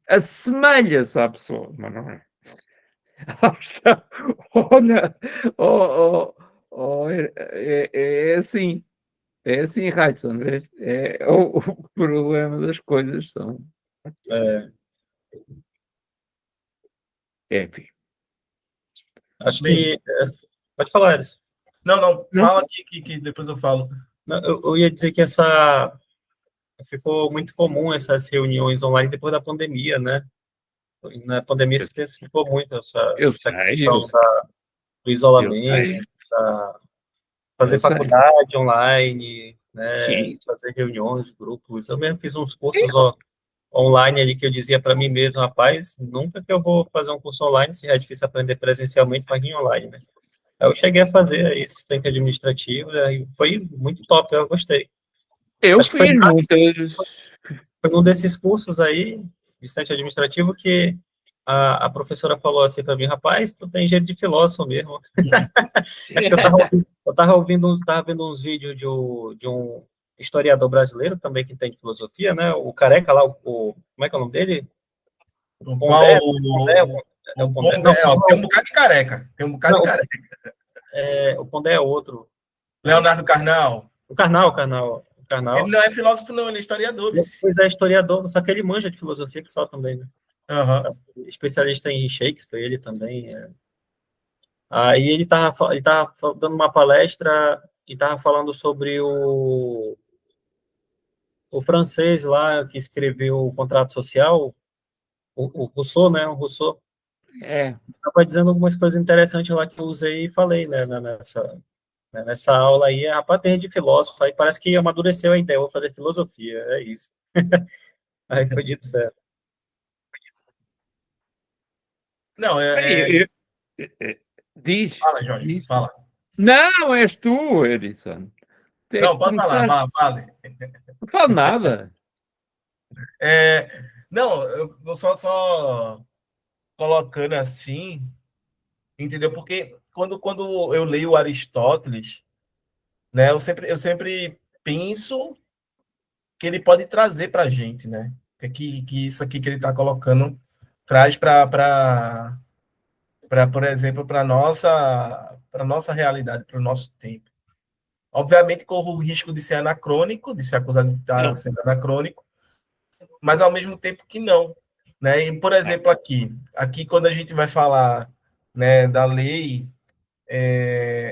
Assemelha-se à pessoa, mas não é. É assim. É assim, Raidson. É o problema das coisas são. Enfim. Acho que... Pode falar, Elis. Não, fala aqui que depois eu falo. Eu ia dizer que ficou muito comum essas reuniões online depois da pandemia, né? Na pandemia se intensificou muito essa questão do isolamento, fazer faculdade online, né? Fazer reuniões, grupos. Eu mesmo fiz uns cursos online ali que eu dizia para mim mesmo, rapaz, nunca que eu vou fazer um curso online, se é difícil aprender presencialmente, mas em online, né? Aí eu cheguei a fazer assistente administrativo, e foi muito top, eu gostei. Eu acho fiz muitas. Foi num desses cursos aí, de assistente administrativo, que a professora falou assim para mim, rapaz, tu tem jeito de filósofo mesmo. É que eu tava vendo uns vídeos de um historiador brasileiro também que tem de filosofia, né? O careca lá, como é que é o nome dele? O Pondé. Tem um bocado de careca. De careca. O Pondé é outro. Leonardo Carnal. O Carnal. Ele não é filósofo, não, ele é historiador. Pois é, historiador, só que ele manja de filosofia que só também, né? Uhum. Especialista em Shakespeare, ele também. Aí ele tava dando uma palestra e tava falando sobre o francês lá que escreveu o Contrato Social, o Rousseau, né? O Rousseau. Estava dizendo algumas coisas interessantes lá que eu usei e falei, né, nessa aula aí, rapaz, tem de filósofo, aí parece que amadureceu a ideia, vou fazer filosofia, é isso. Aí foi dito certo. Não, Diz. Fala, Jorge, diz. Fala. Não, és tu, Edson. Não, pode falar, fale. Não falo nada. Não, eu vou só colocando assim, entendeu? Porque quando eu leio Aristóteles, né, eu sempre penso que ele pode trazer para a gente, né? Que isso aqui que ele está colocando traz para por exemplo, para nossa realidade, para o nosso tempo. Obviamente, corro o risco de ser anacrônico, de ser acusado de estar sendo anacrônico, mas ao mesmo tempo que não. Né? E, por exemplo, aqui quando a gente vai falar, né, da lei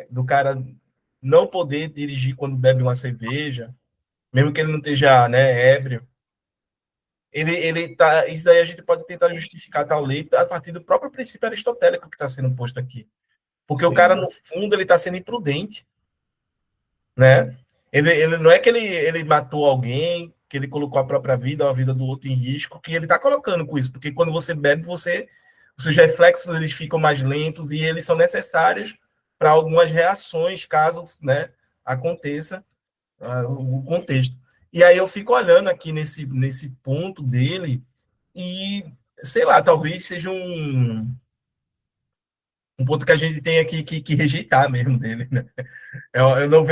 do cara não poder dirigir quando bebe uma cerveja, mesmo que ele não esteja, né, ébrio, isso aí a gente pode tentar justificar tal lei a partir do próprio princípio aristotélico que está sendo posto aqui. Porque o cara, no fundo, ele está sendo imprudente. Né? Ele não é que ele matou alguém, que ele colocou a própria vida ou a vida do outro em risco, que ele está colocando com isso. Porque quando você bebe, os seus reflexos eles ficam mais lentos e eles são necessários para algumas reações, caso, né, aconteça o contexto. E aí eu fico olhando aqui nesse ponto dele e, sei lá, talvez seja um um ponto que a gente tem aqui que rejeitar mesmo dele, né? Eu não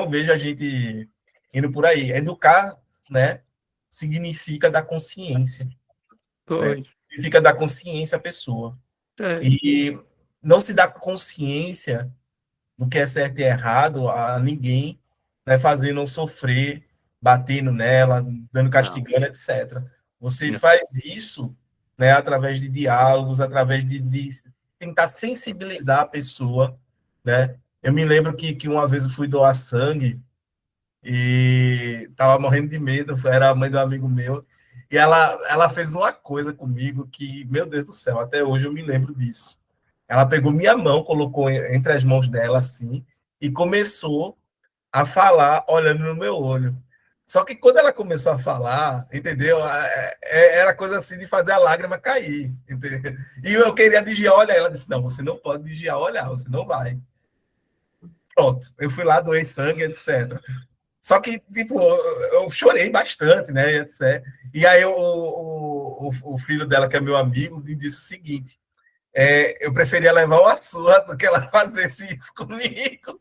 vejo a gente indo por aí. Educar, né, significa dar consciência, né? Pois, Significa dar consciência à pessoa. é, E não se dá consciência do que é certo e errado a ninguém, né, fazendo sofrer, batendo nela, dando não, castigando, etc. Você não. faz isso, né, através de diálogos, através de tentar sensibilizar a pessoa, né? Eu me lembro que uma vez eu fui doar sangue e tava morrendo de medo, era a mãe do amigo meu, e ela fez uma coisa comigo que, meu Deus do céu, até hoje eu me lembro disso. Ela pegou minha mão, colocou entre as mãos dela assim, e começou a falar olhando no meu olho. Só que quando ela começou a falar, entendeu? Era coisa assim de fazer a lágrima cair, entendeu? E eu queria desviar olhar, ela disse: não, você não pode desviar olhar, você não vai. Pronto, eu fui lá, doei sangue, etc. Só que, tipo, eu chorei bastante, né, etc. E aí o filho dela, que é meu amigo, me disse o seguinte: eu preferia levar uma surra do que ela fazesse isso comigo.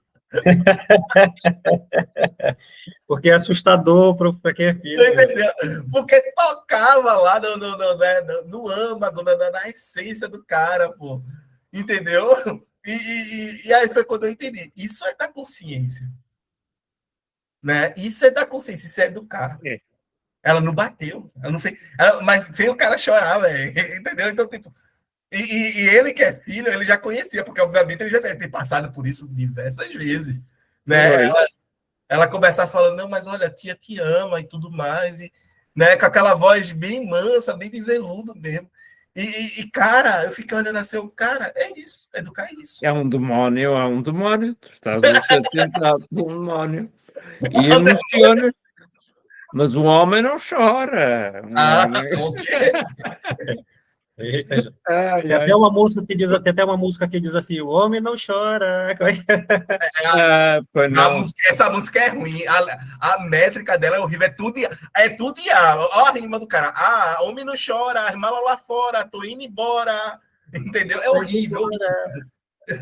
Porque é assustador para quem é filho. Entendeu? Porque tocava lá no âmago, na essência do cara, pô. Entendeu? E aí foi quando eu entendi. Isso é da consciência. Né? Isso é da consciência, isso é educar. É. Ela não bateu, ela não fez. Mas fez o cara chorar, velho. Entendeu? Então, tipo. E ele que é filho, ele já conhecia, porque obviamente ele já deve ter passado por isso diversas vezes. Né? Pois, Ela começa falando, não, mas olha, a tia te ama e tudo mais, e, né, com aquela voz bem mansa, bem de veludo mesmo. Cara, eu fiquei olhando assim, cara, é isso, educar é isso. é um demónio, tu estás a ser tentado por um demónio. E emociona, mas o homem não chora. Um homem. Ok. Eita, Ai, tem até ai. uma música que diz, tem até uma música que diz assim: o homem não chora. Ah, pois não. Essa música é ruim, a métrica dela é horrível, é tudo IA. Olha a rima do cara. Ah, homem não chora, as malas lá fora, tô indo embora. Entendeu? É horrível. É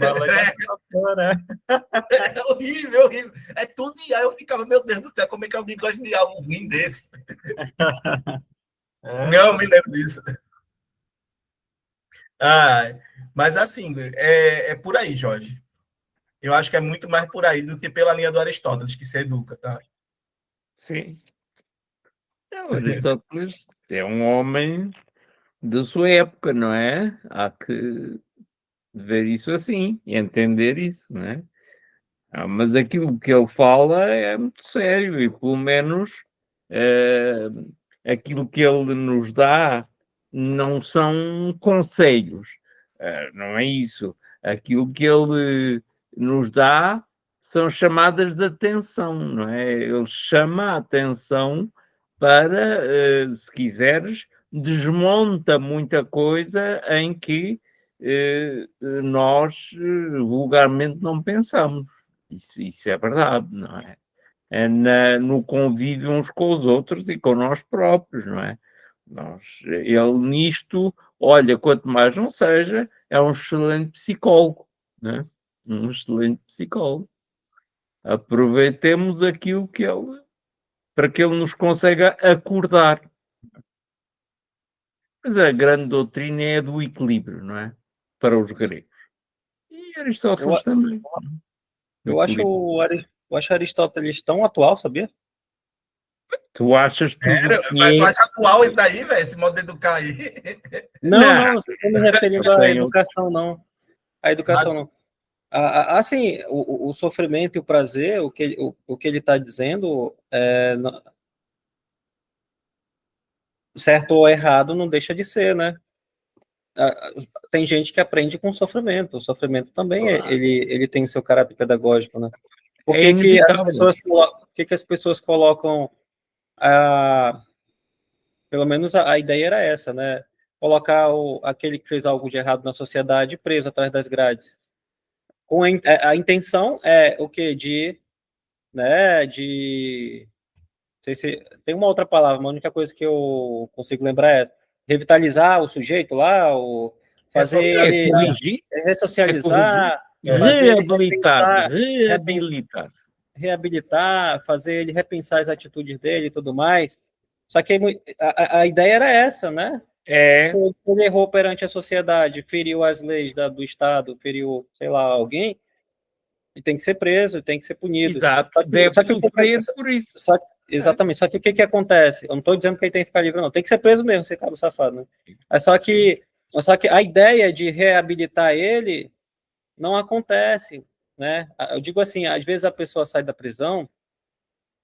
horrível, horrível. É tudo IA. Eu ficava, meu Deus do céu, como é que alguém gosta de algo ruim desse? Não me lembro disso. Ah, mas assim, é por aí, Jorge. Eu acho que é muito mais por aí do que pela linha do Aristóteles, que se educa, tá? Sim. Não, Aristóteles é um homem da sua época, não é? Há que ver isso assim e entender isso, não é? Mas aquilo que ele fala é muito sério e, pelo menos, eh, aquilo que ele nos dá não são conselhos, não é isso. Aquilo que ele nos dá são chamadas de atenção, não é? Ele chama a atenção para, se quiseres, desmonta muita coisa em que nós vulgarmente não pensamos. Isso é verdade, não é? É no convívio uns com os outros e com nós próprios, não é? Ele nisto, olha, quanto mais não seja, é um excelente psicólogo, né? Um excelente psicólogo. Aproveitemos aquilo que ele, para que ele nos consiga acordar. Mas a grande doutrina é a do equilíbrio, não é? Para os gregos. E Eu, Aristóteles também. O eu acho equilíbrio. eu acho Aristóteles tão atual, sabia? Tu achas tudo o Mas tu que é. acha atual isso daí, velho? Esse modo de educar aí? Não, Não, não estou me referindo eu à tenho. educação, não. A educação, Mas, não. Assim, o sofrimento e o prazer, o que ele está dizendo, certo ou errado, não deixa de ser, né? Tem gente que aprende com sofrimento. O sofrimento também, Claro. ele tem o seu caráter pedagógico, né? Por É que que as inevitável. pessoas, por que as pessoas colocam, pelo menos a ideia era essa, né? Colocar aquele que fez algo de errado na sociedade preso atrás das grades. Com a intenção é o quê? Né, não sei se tem uma outra palavra, mas a única coisa que eu consigo lembrar é essa, revitalizar o sujeito lá, fazer ele corrigir, ressocializar, fazer ele reabilitar, fazer ele repensar as atitudes dele e tudo mais. Só que a ideia era essa, né? Se ele errou perante a sociedade, feriu as leis do Estado, feriu, sei lá, alguém, ele tem que ser preso, tem que ser punido. Exato, deve sofrer por isso. Exatamente, só que o que acontece? Eu não estou dizendo que ele tem que ficar livre, não. Tem que ser preso mesmo, ser cabo safado, né? Só que a ideia de reabilitar ele não acontece, né? Eu digo assim, às vezes a pessoa sai da prisão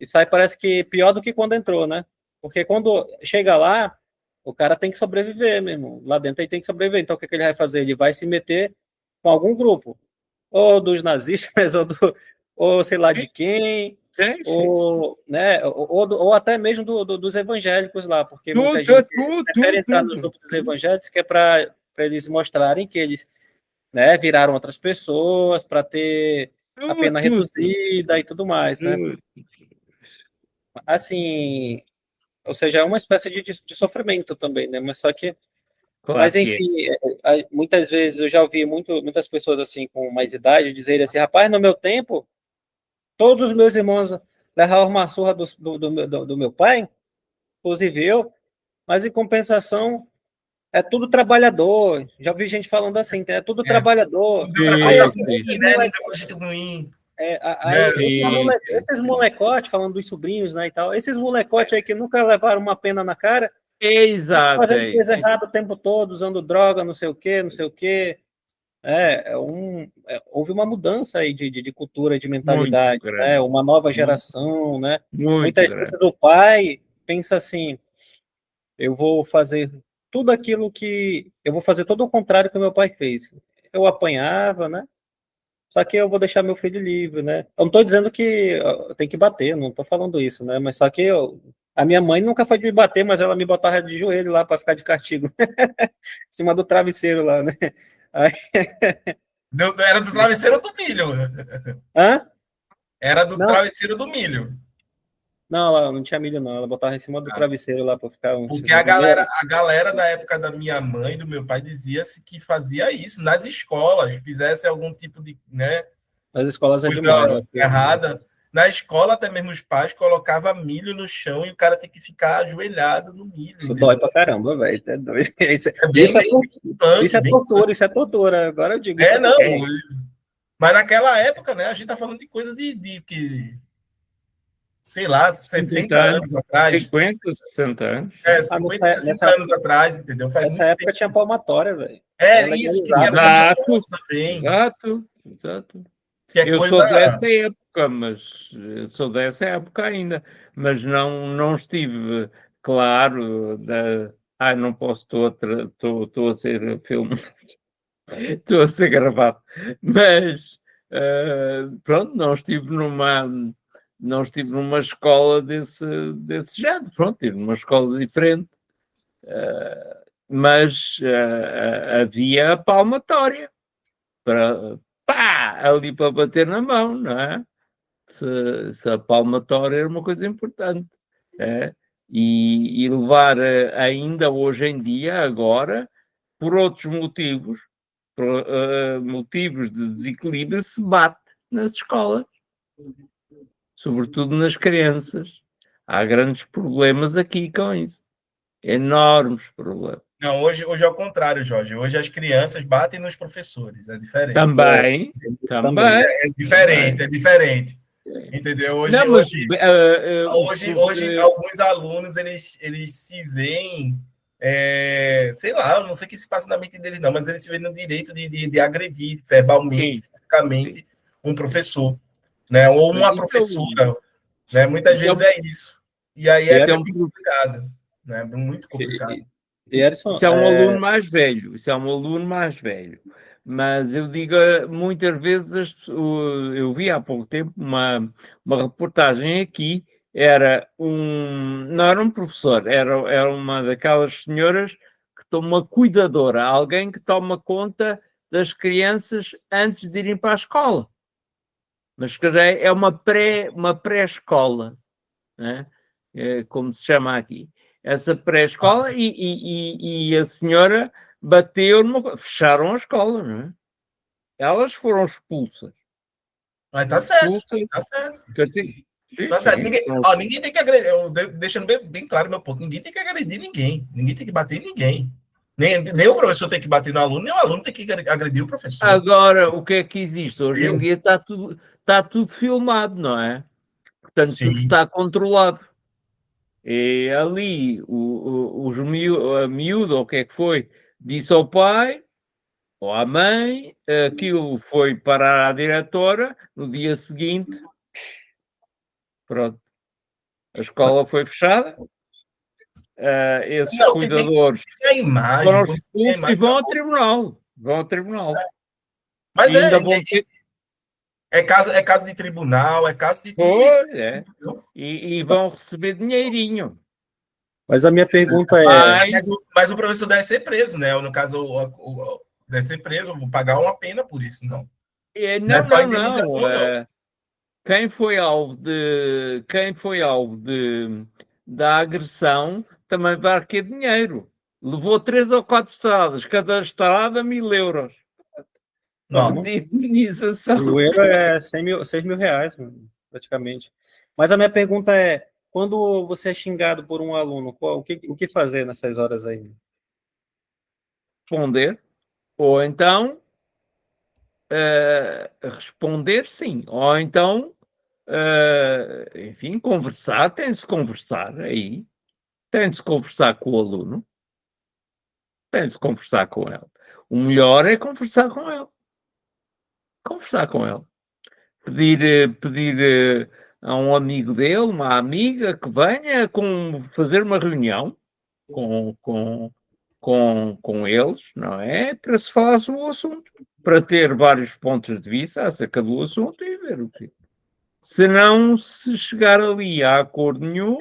e sai, parece que pior do que quando entrou, né? Porque quando chega lá, o cara tem que sobreviver mesmo. Lá dentro ele tem que sobreviver. Então o que ele vai fazer? Ele vai se meter com algum grupo, ou dos nazistas, ou sei lá de quem, ou até mesmo dos evangélicos lá, porque muita gente prefere entrar nos grupos dos evangélicos, que é para eles mostrarem que eles, né, viraram outras pessoas, para ter a pena reduzida e tudo mais, né? Assim, ou seja, é uma espécie de sofrimento também, né? Mas só que, mas enfim, muitas vezes eu já ouvi muitas pessoas assim com mais idade dizerem assim, rapaz, no meu tempo, todos os meus irmãos levavam uma surra do meu pai, inclusive eu, mas em compensação é tudo trabalhador. Já ouvi gente falando assim, é tudo trabalhador. Esses molecotes, falando dos sobrinhos, né, e tal, esses molecotes aí que nunca levaram uma pena na cara, fazendo coisa errada o tempo todo, usando droga, não sei o quê, não sei o quê. Houve uma mudança aí de cultura, de mentalidade, né? Uma nova geração, né? Muitas vezes o pai pensa assim, eu vou fazer tudo aquilo que... Eu vou fazer todo o contrário que o meu pai fez. Eu apanhava, né? Só que eu vou deixar meu filho livre, né? Eu não estou dizendo que tem que bater, não estou falando isso, né? Mas só que a minha mãe nunca foi de me bater, mas ela me botava de joelho lá para ficar de castigo. Em cima do travesseiro lá, né? Aí... Era do travesseiro do milho. Hã? Era do travesseiro do milho. Não, ela não tinha milho, não. Ela botava em cima do travesseiro lá para ficar... Porque a galera da época da minha mãe e do meu pai dizia-se que fazia isso nas escolas, fizesse algum tipo de, né, nas escolas é demais, errada. Na escola, até mesmo os pais colocavam milho no chão e o cara tem que ficar ajoelhado no milho. Isso dói pra caramba, velho. É doido. Isso é tortura. Agora eu digo. Não. Mas naquela época, né, a gente tá falando de coisa de que, sei lá, 60 anos atrás. 50, 60 anos. 50, 60 anos atrás, entendeu? Nessa época tinha palmatória, velho. Isso que Exato. Eu sou dessa época ainda, mas não estive claro não posso, estou a ser filmado, estou a ser gravado, mas pronto, não estive numa escola desse género, pronto, estive numa escola diferente, mas havia a palmatória ali para bater na mão, não é? Se a palmatória era uma coisa importante. E levar ainda hoje em dia, agora, por outros motivos, motivos de desequilíbrio, se bate nas escolas, sobretudo nas crianças. Há grandes problemas aqui com isso. Enormes problemas. Não, hoje é o contrário, Jorge. Hoje as crianças batem nos professores, é diferente. Também. É diferente. Entendeu? Hoje alguns alunos, eles se veem, sei lá, eu não sei o que se passa na mente deles não, mas eles se veem no direito de agredir verbalmente, fisicamente, um professor, né? Ou uma professora, né? Muitas vezes é isso. E aí é muito complicado, né? Muito complicado. Isso é um aluno mais velho, mas eu digo, muitas vezes, eu vi há pouco tempo uma reportagem aqui, não era um professor, era uma daquelas senhoras que toma cuidadora, alguém que toma conta das crianças antes de irem para a escola. Mas que é uma pré-escola, né? Como se chama aqui. essa pré-escola e a senhora bateu fecharam a escola, não é? Elas foram expulsas. Mas tá certo, Expulsas. tá certo. Sim, Tá certo. sim. Ninguém tem que agredir, deixando bem claro meu ponto, ninguém tem que agredir ninguém, ninguém tem que bater em ninguém. Nem o professor tem que bater no aluno, nem o aluno tem que agredir o professor. Agora, o que é que existe? Hoje em dia está tudo filmado, não é? Portanto, Sim. tudo está controlado. E ali, a miúda, ou o que é que foi, disse ao pai ou à mãe, aquilo foi parar à diretora, no dia seguinte, pronto, a escola foi fechada, esses cuidadores a imagem, foram expulsos e vão ao tribunal. Vão ao tribunal. Mas e ainda vão ter... é caso de tribunal, é caso de tudo Pois, isso. é. E vão receber dinheirinho. Mas a minha pergunta Mas o professor deve ser preso, né? No caso, deve ser preso, vou pagar uma pena por isso, não. Não, é só indenização, não. Quem foi alvo da agressão também vai ter dinheiro. Levou 3 ou 4 estradas, cada estrada 1.000 euros. Nossa. De indenização. O euro é 6 mil reais, praticamente. Mas a minha pergunta é, quando você é xingado por um aluno, o que fazer nessas horas aí? Responder, ou então responder sim, ou então enfim, conversar, tem-se conversar aí, tem-se conversar com o aluno, tem-se conversar com ele. O melhor é conversar com ele. Conversar com ele. Pedir a um amigo dele, uma amiga, que venha fazer uma reunião com eles, não é? Para se falar sobre o assunto, para ter vários pontos de vista acerca do assunto e ver o que. Se não se chegar ali a acordo nenhum,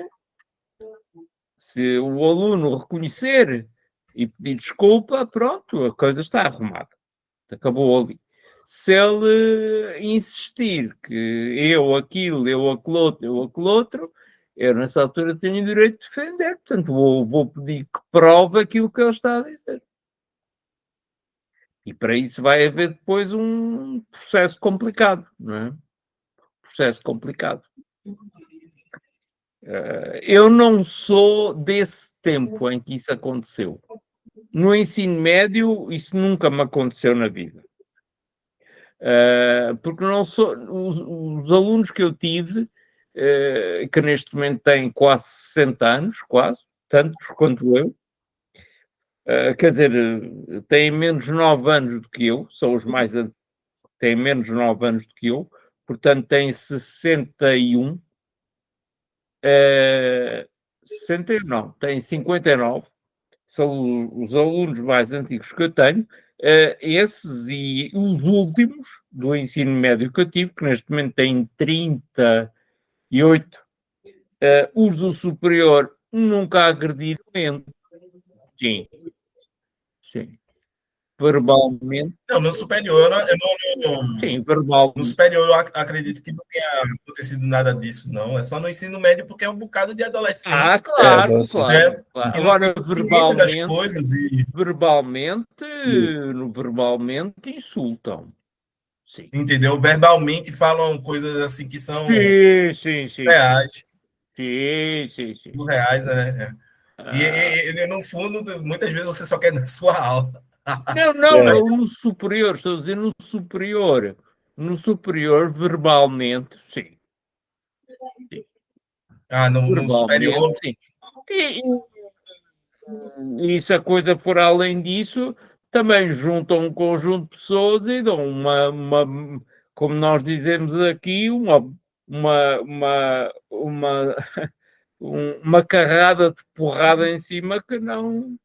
se o aluno reconhecer e pedir desculpa, pronto, a coisa está arrumada. Acabou ali. Se ele insistir que eu aquilo, eu aquele outro, eu nessa altura tenho o direito de defender, portanto vou pedir que prove aquilo que ele está a dizer. E para isso vai haver depois um processo complicado, não é? Processo complicado. Eu não sou desse tempo em que isso aconteceu. No ensino médio, isso nunca me aconteceu na vida. Porque não sou... Os alunos que eu tive, que neste momento têm quase 60 anos, quase, tantos quanto eu, quer dizer, têm menos 9 anos do que eu, são os mais... têm menos 9 anos do que eu, portanto têm 61, 61 não, têm 59, são os alunos mais antigos que eu tenho, esses e os últimos do ensino médio que eu tive, que neste momento têm 38, os do superior nunca agrediram, sim, sim, verbalmente. Não, no superior, Sim, verbalmente. No superior, eu acredito que não tenha acontecido nada disso, não. É só no ensino médio, porque é um bocado de adolescente. Claro. Agora, verbalmente insultam. Sim. Entendeu? Verbalmente falam coisas assim que são sim. reais. Sim. Reais, né? E no fundo, muitas vezes você só quer na sua aula. Não, no superior, estou a dizer no superior. No superior, verbalmente, sim. No superior. Sim. E se a coisa for além disso, também juntam um conjunto de pessoas e dão como nós dizemos aqui, uma carrada de porrada em cima que não...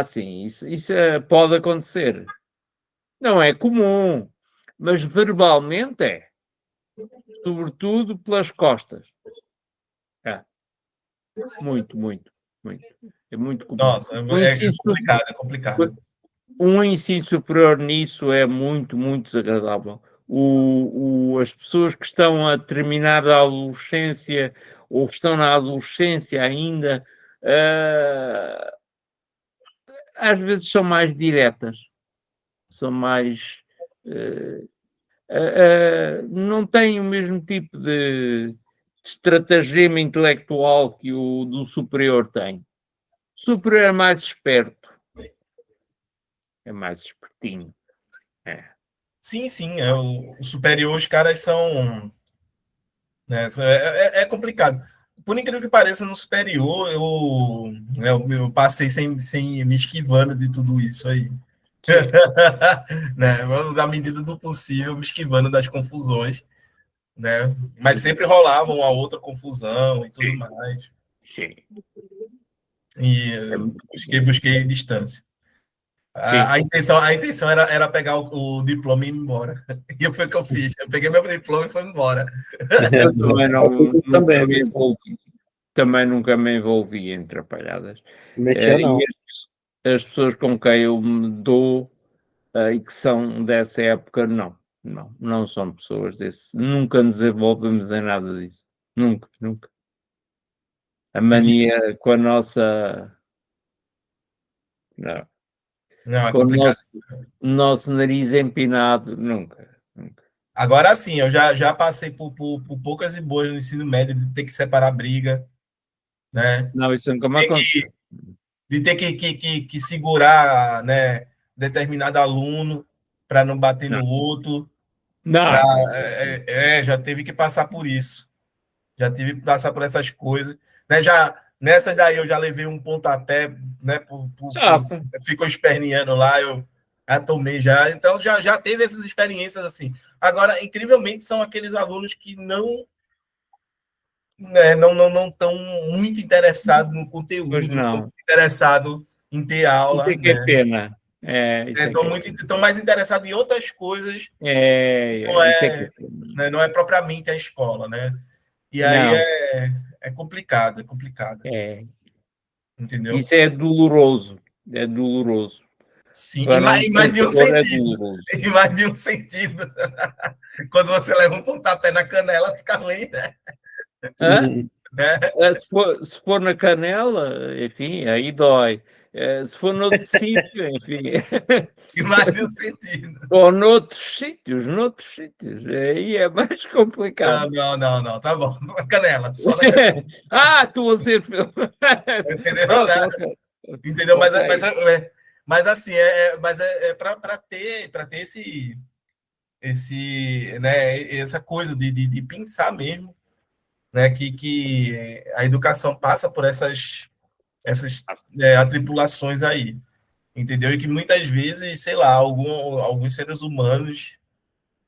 sim, isso pode acontecer. Não é comum, mas verbalmente é. Sobretudo pelas costas. Muito. É muito comum. Nossa, é complicado. Um ensino superior nisso é muito desagradável. as pessoas que estão a terminar a adolescência ou que estão na adolescência ainda, às vezes são mais diretas, são mais... não têm o mesmo tipo de estratagema intelectual que o do superior tem. O superior é mais esperto. É mais espertinho. Sim, o superior, os caras são... Né, é complicado. Por incrível que pareça, no superior, eu passei sem me esquivando de tudo isso aí. Né, na medida do possível, me esquivando das confusões. Né? Mas sempre rolava uma outra confusão e tudo mais. Sim. E busquei distância. A intenção era pegar o diploma e ir embora. E foi o que eu fiz. Eu peguei meu diploma e fui embora. Também nunca me envolvi em atrapalhadas. Não. E as pessoas com quem eu me dou e que são dessa época, não são pessoas desse. Nunca nos envolvemos em nada disso. Nunca. A mania com a nossa... Não, é com complicado. o nosso nariz empinado, nunca. Agora sim, eu já passei por poucas e boas no ensino médio de ter que separar briga, né? Não, isso nunca me aconteceu. De ter que segurar, né, determinado aluno para não bater no outro. Já teve que passar por isso. Já tive que passar por essas coisas. Né? Nessas daí eu já levei um pontapé, né? Ficou esperneando lá, eu já tomei já. Então já teve essas experiências assim. Agora, incrivelmente, são aqueles alunos que não estão muito interessados no conteúdo, não estão interessados em ter aula. Isso é que é pena. Estão mais interessados em outras coisas. Não é propriamente a escola, né? E aí é complicado. Entendeu? Isso é doloroso. Sim, em mais de um sentido. Em mais de um sentido. Quando você leva um pontapé na canela, fica ruim, né? Se for na canela, enfim, aí dói. Se for noutro sítio, enfim. Em mais de um sentido. Ou noutros sítios, aí é mais complicado. Não, tá bom. Na canela, só na canela. Tu a ser... Entendeu? Mas assim, para ter essa coisa de pensar mesmo, né, que a educação passa por essas atribulações aí, entendeu? E que muitas vezes, sei lá, alguns seres humanos,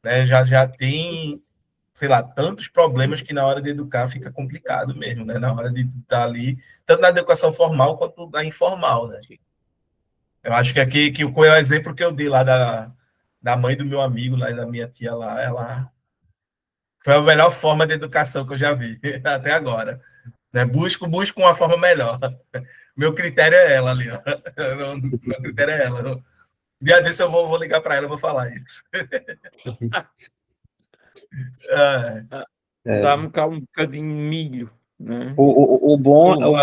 né, já tem, sei lá, tantos problemas que na hora de educar fica complicado mesmo, né? Na hora de estar ali, tanto na educação formal quanto na informal, né? Eu acho que aqui que o exemplo que eu dei lá da mãe do meu amigo, lá da minha tia lá, ela foi a melhor forma de educação que eu já vi até agora. Né? Busco uma forma melhor. Meu critério é ela ali. Ó. Meu critério é ela. Dia desse eu vou ligar para ela e vou falar isso. Dá-me cá um bocadinho de milho. Né? O bom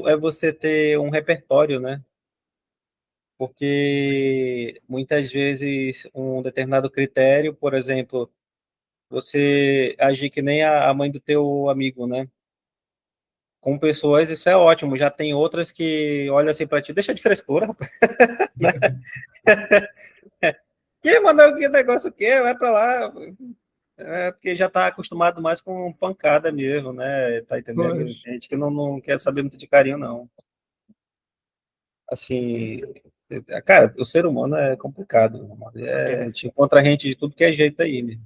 é você ter um repertório, né? Porque muitas vezes um determinado critério, por exemplo, você agir que nem a mãe do teu amigo, né? Com pessoas, isso é ótimo. Já tem outras que olham assim para ti, deixa de frescura, rapaz. Que mandou que negócio que vai para lá. Porque já está acostumado mais com pancada mesmo, né? Tá entendendo? Tem gente que não quer saber muito de carinho, não. Assim, cara, o ser humano é complicado. A gente encontra gente de tudo que é jeito aí, né?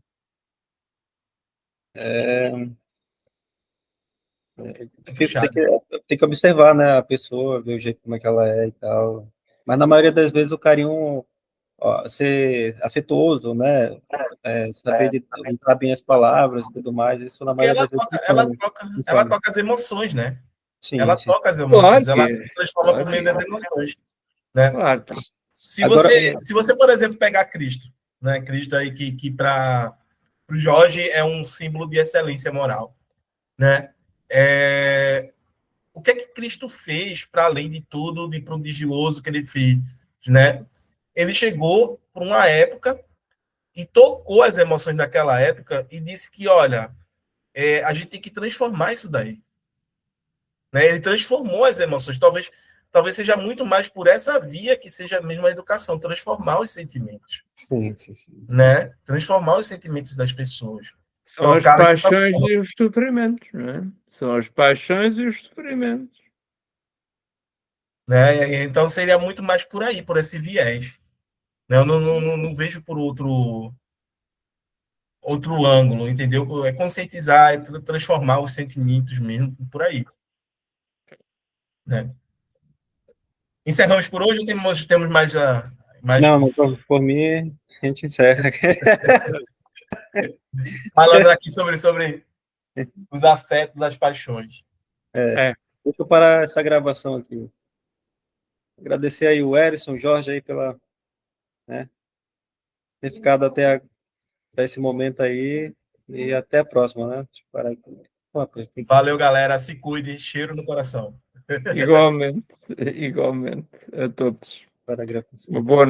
Tem que observar, né, a pessoa, ver o jeito como é que ela é e tal. Mas na maioria das vezes o carinho, ser afetuoso, né? Saber usar bem as palavras e tudo mais, isso na maioria das vezes ela toca as emoções, né? Sim, ela toca as emoções, ela transforma por meio das emoções. Né? Claro. Se Agora, você, por exemplo, pegar Cristo, né? Cristo aí que para o Jorge é um símbolo de excelência moral, né? O que é que Cristo fez para além de tudo de prodigioso que ele fez, né? Ele chegou por uma época e tocou as emoções daquela época e disse que, olha, a gente tem que transformar isso daí, né? Ele transformou as emoções. Talvez seja muito mais por essa via que seja mesmo a educação, transformar os sentimentos, sim. né? Transformar os sentimentos das pessoas. São as Tocar paixões e os sofrimentos, não é? São as paixões e os sofrimentos. né? Então seria muito mais por aí, por esse viés. Né? Eu não vejo por outro ângulo, entendeu? É conscientizar, é transformar os sentimentos mesmo por aí. Né? Encerramos por hoje ou temos mais. Não, por mim, a gente encerra. Falando aqui sobre os afetos, as paixões. Deixa eu parar essa gravação aqui. Agradecer aí o Erison, o Jorge aí pela, né, ter ficado até esse momento aí e até a próxima, né? Deixa eu parar aqui. Valeu, galera. Se cuide. Cheiro no coração. Igualmente a todos. Parar a gravação. Uma boa noite.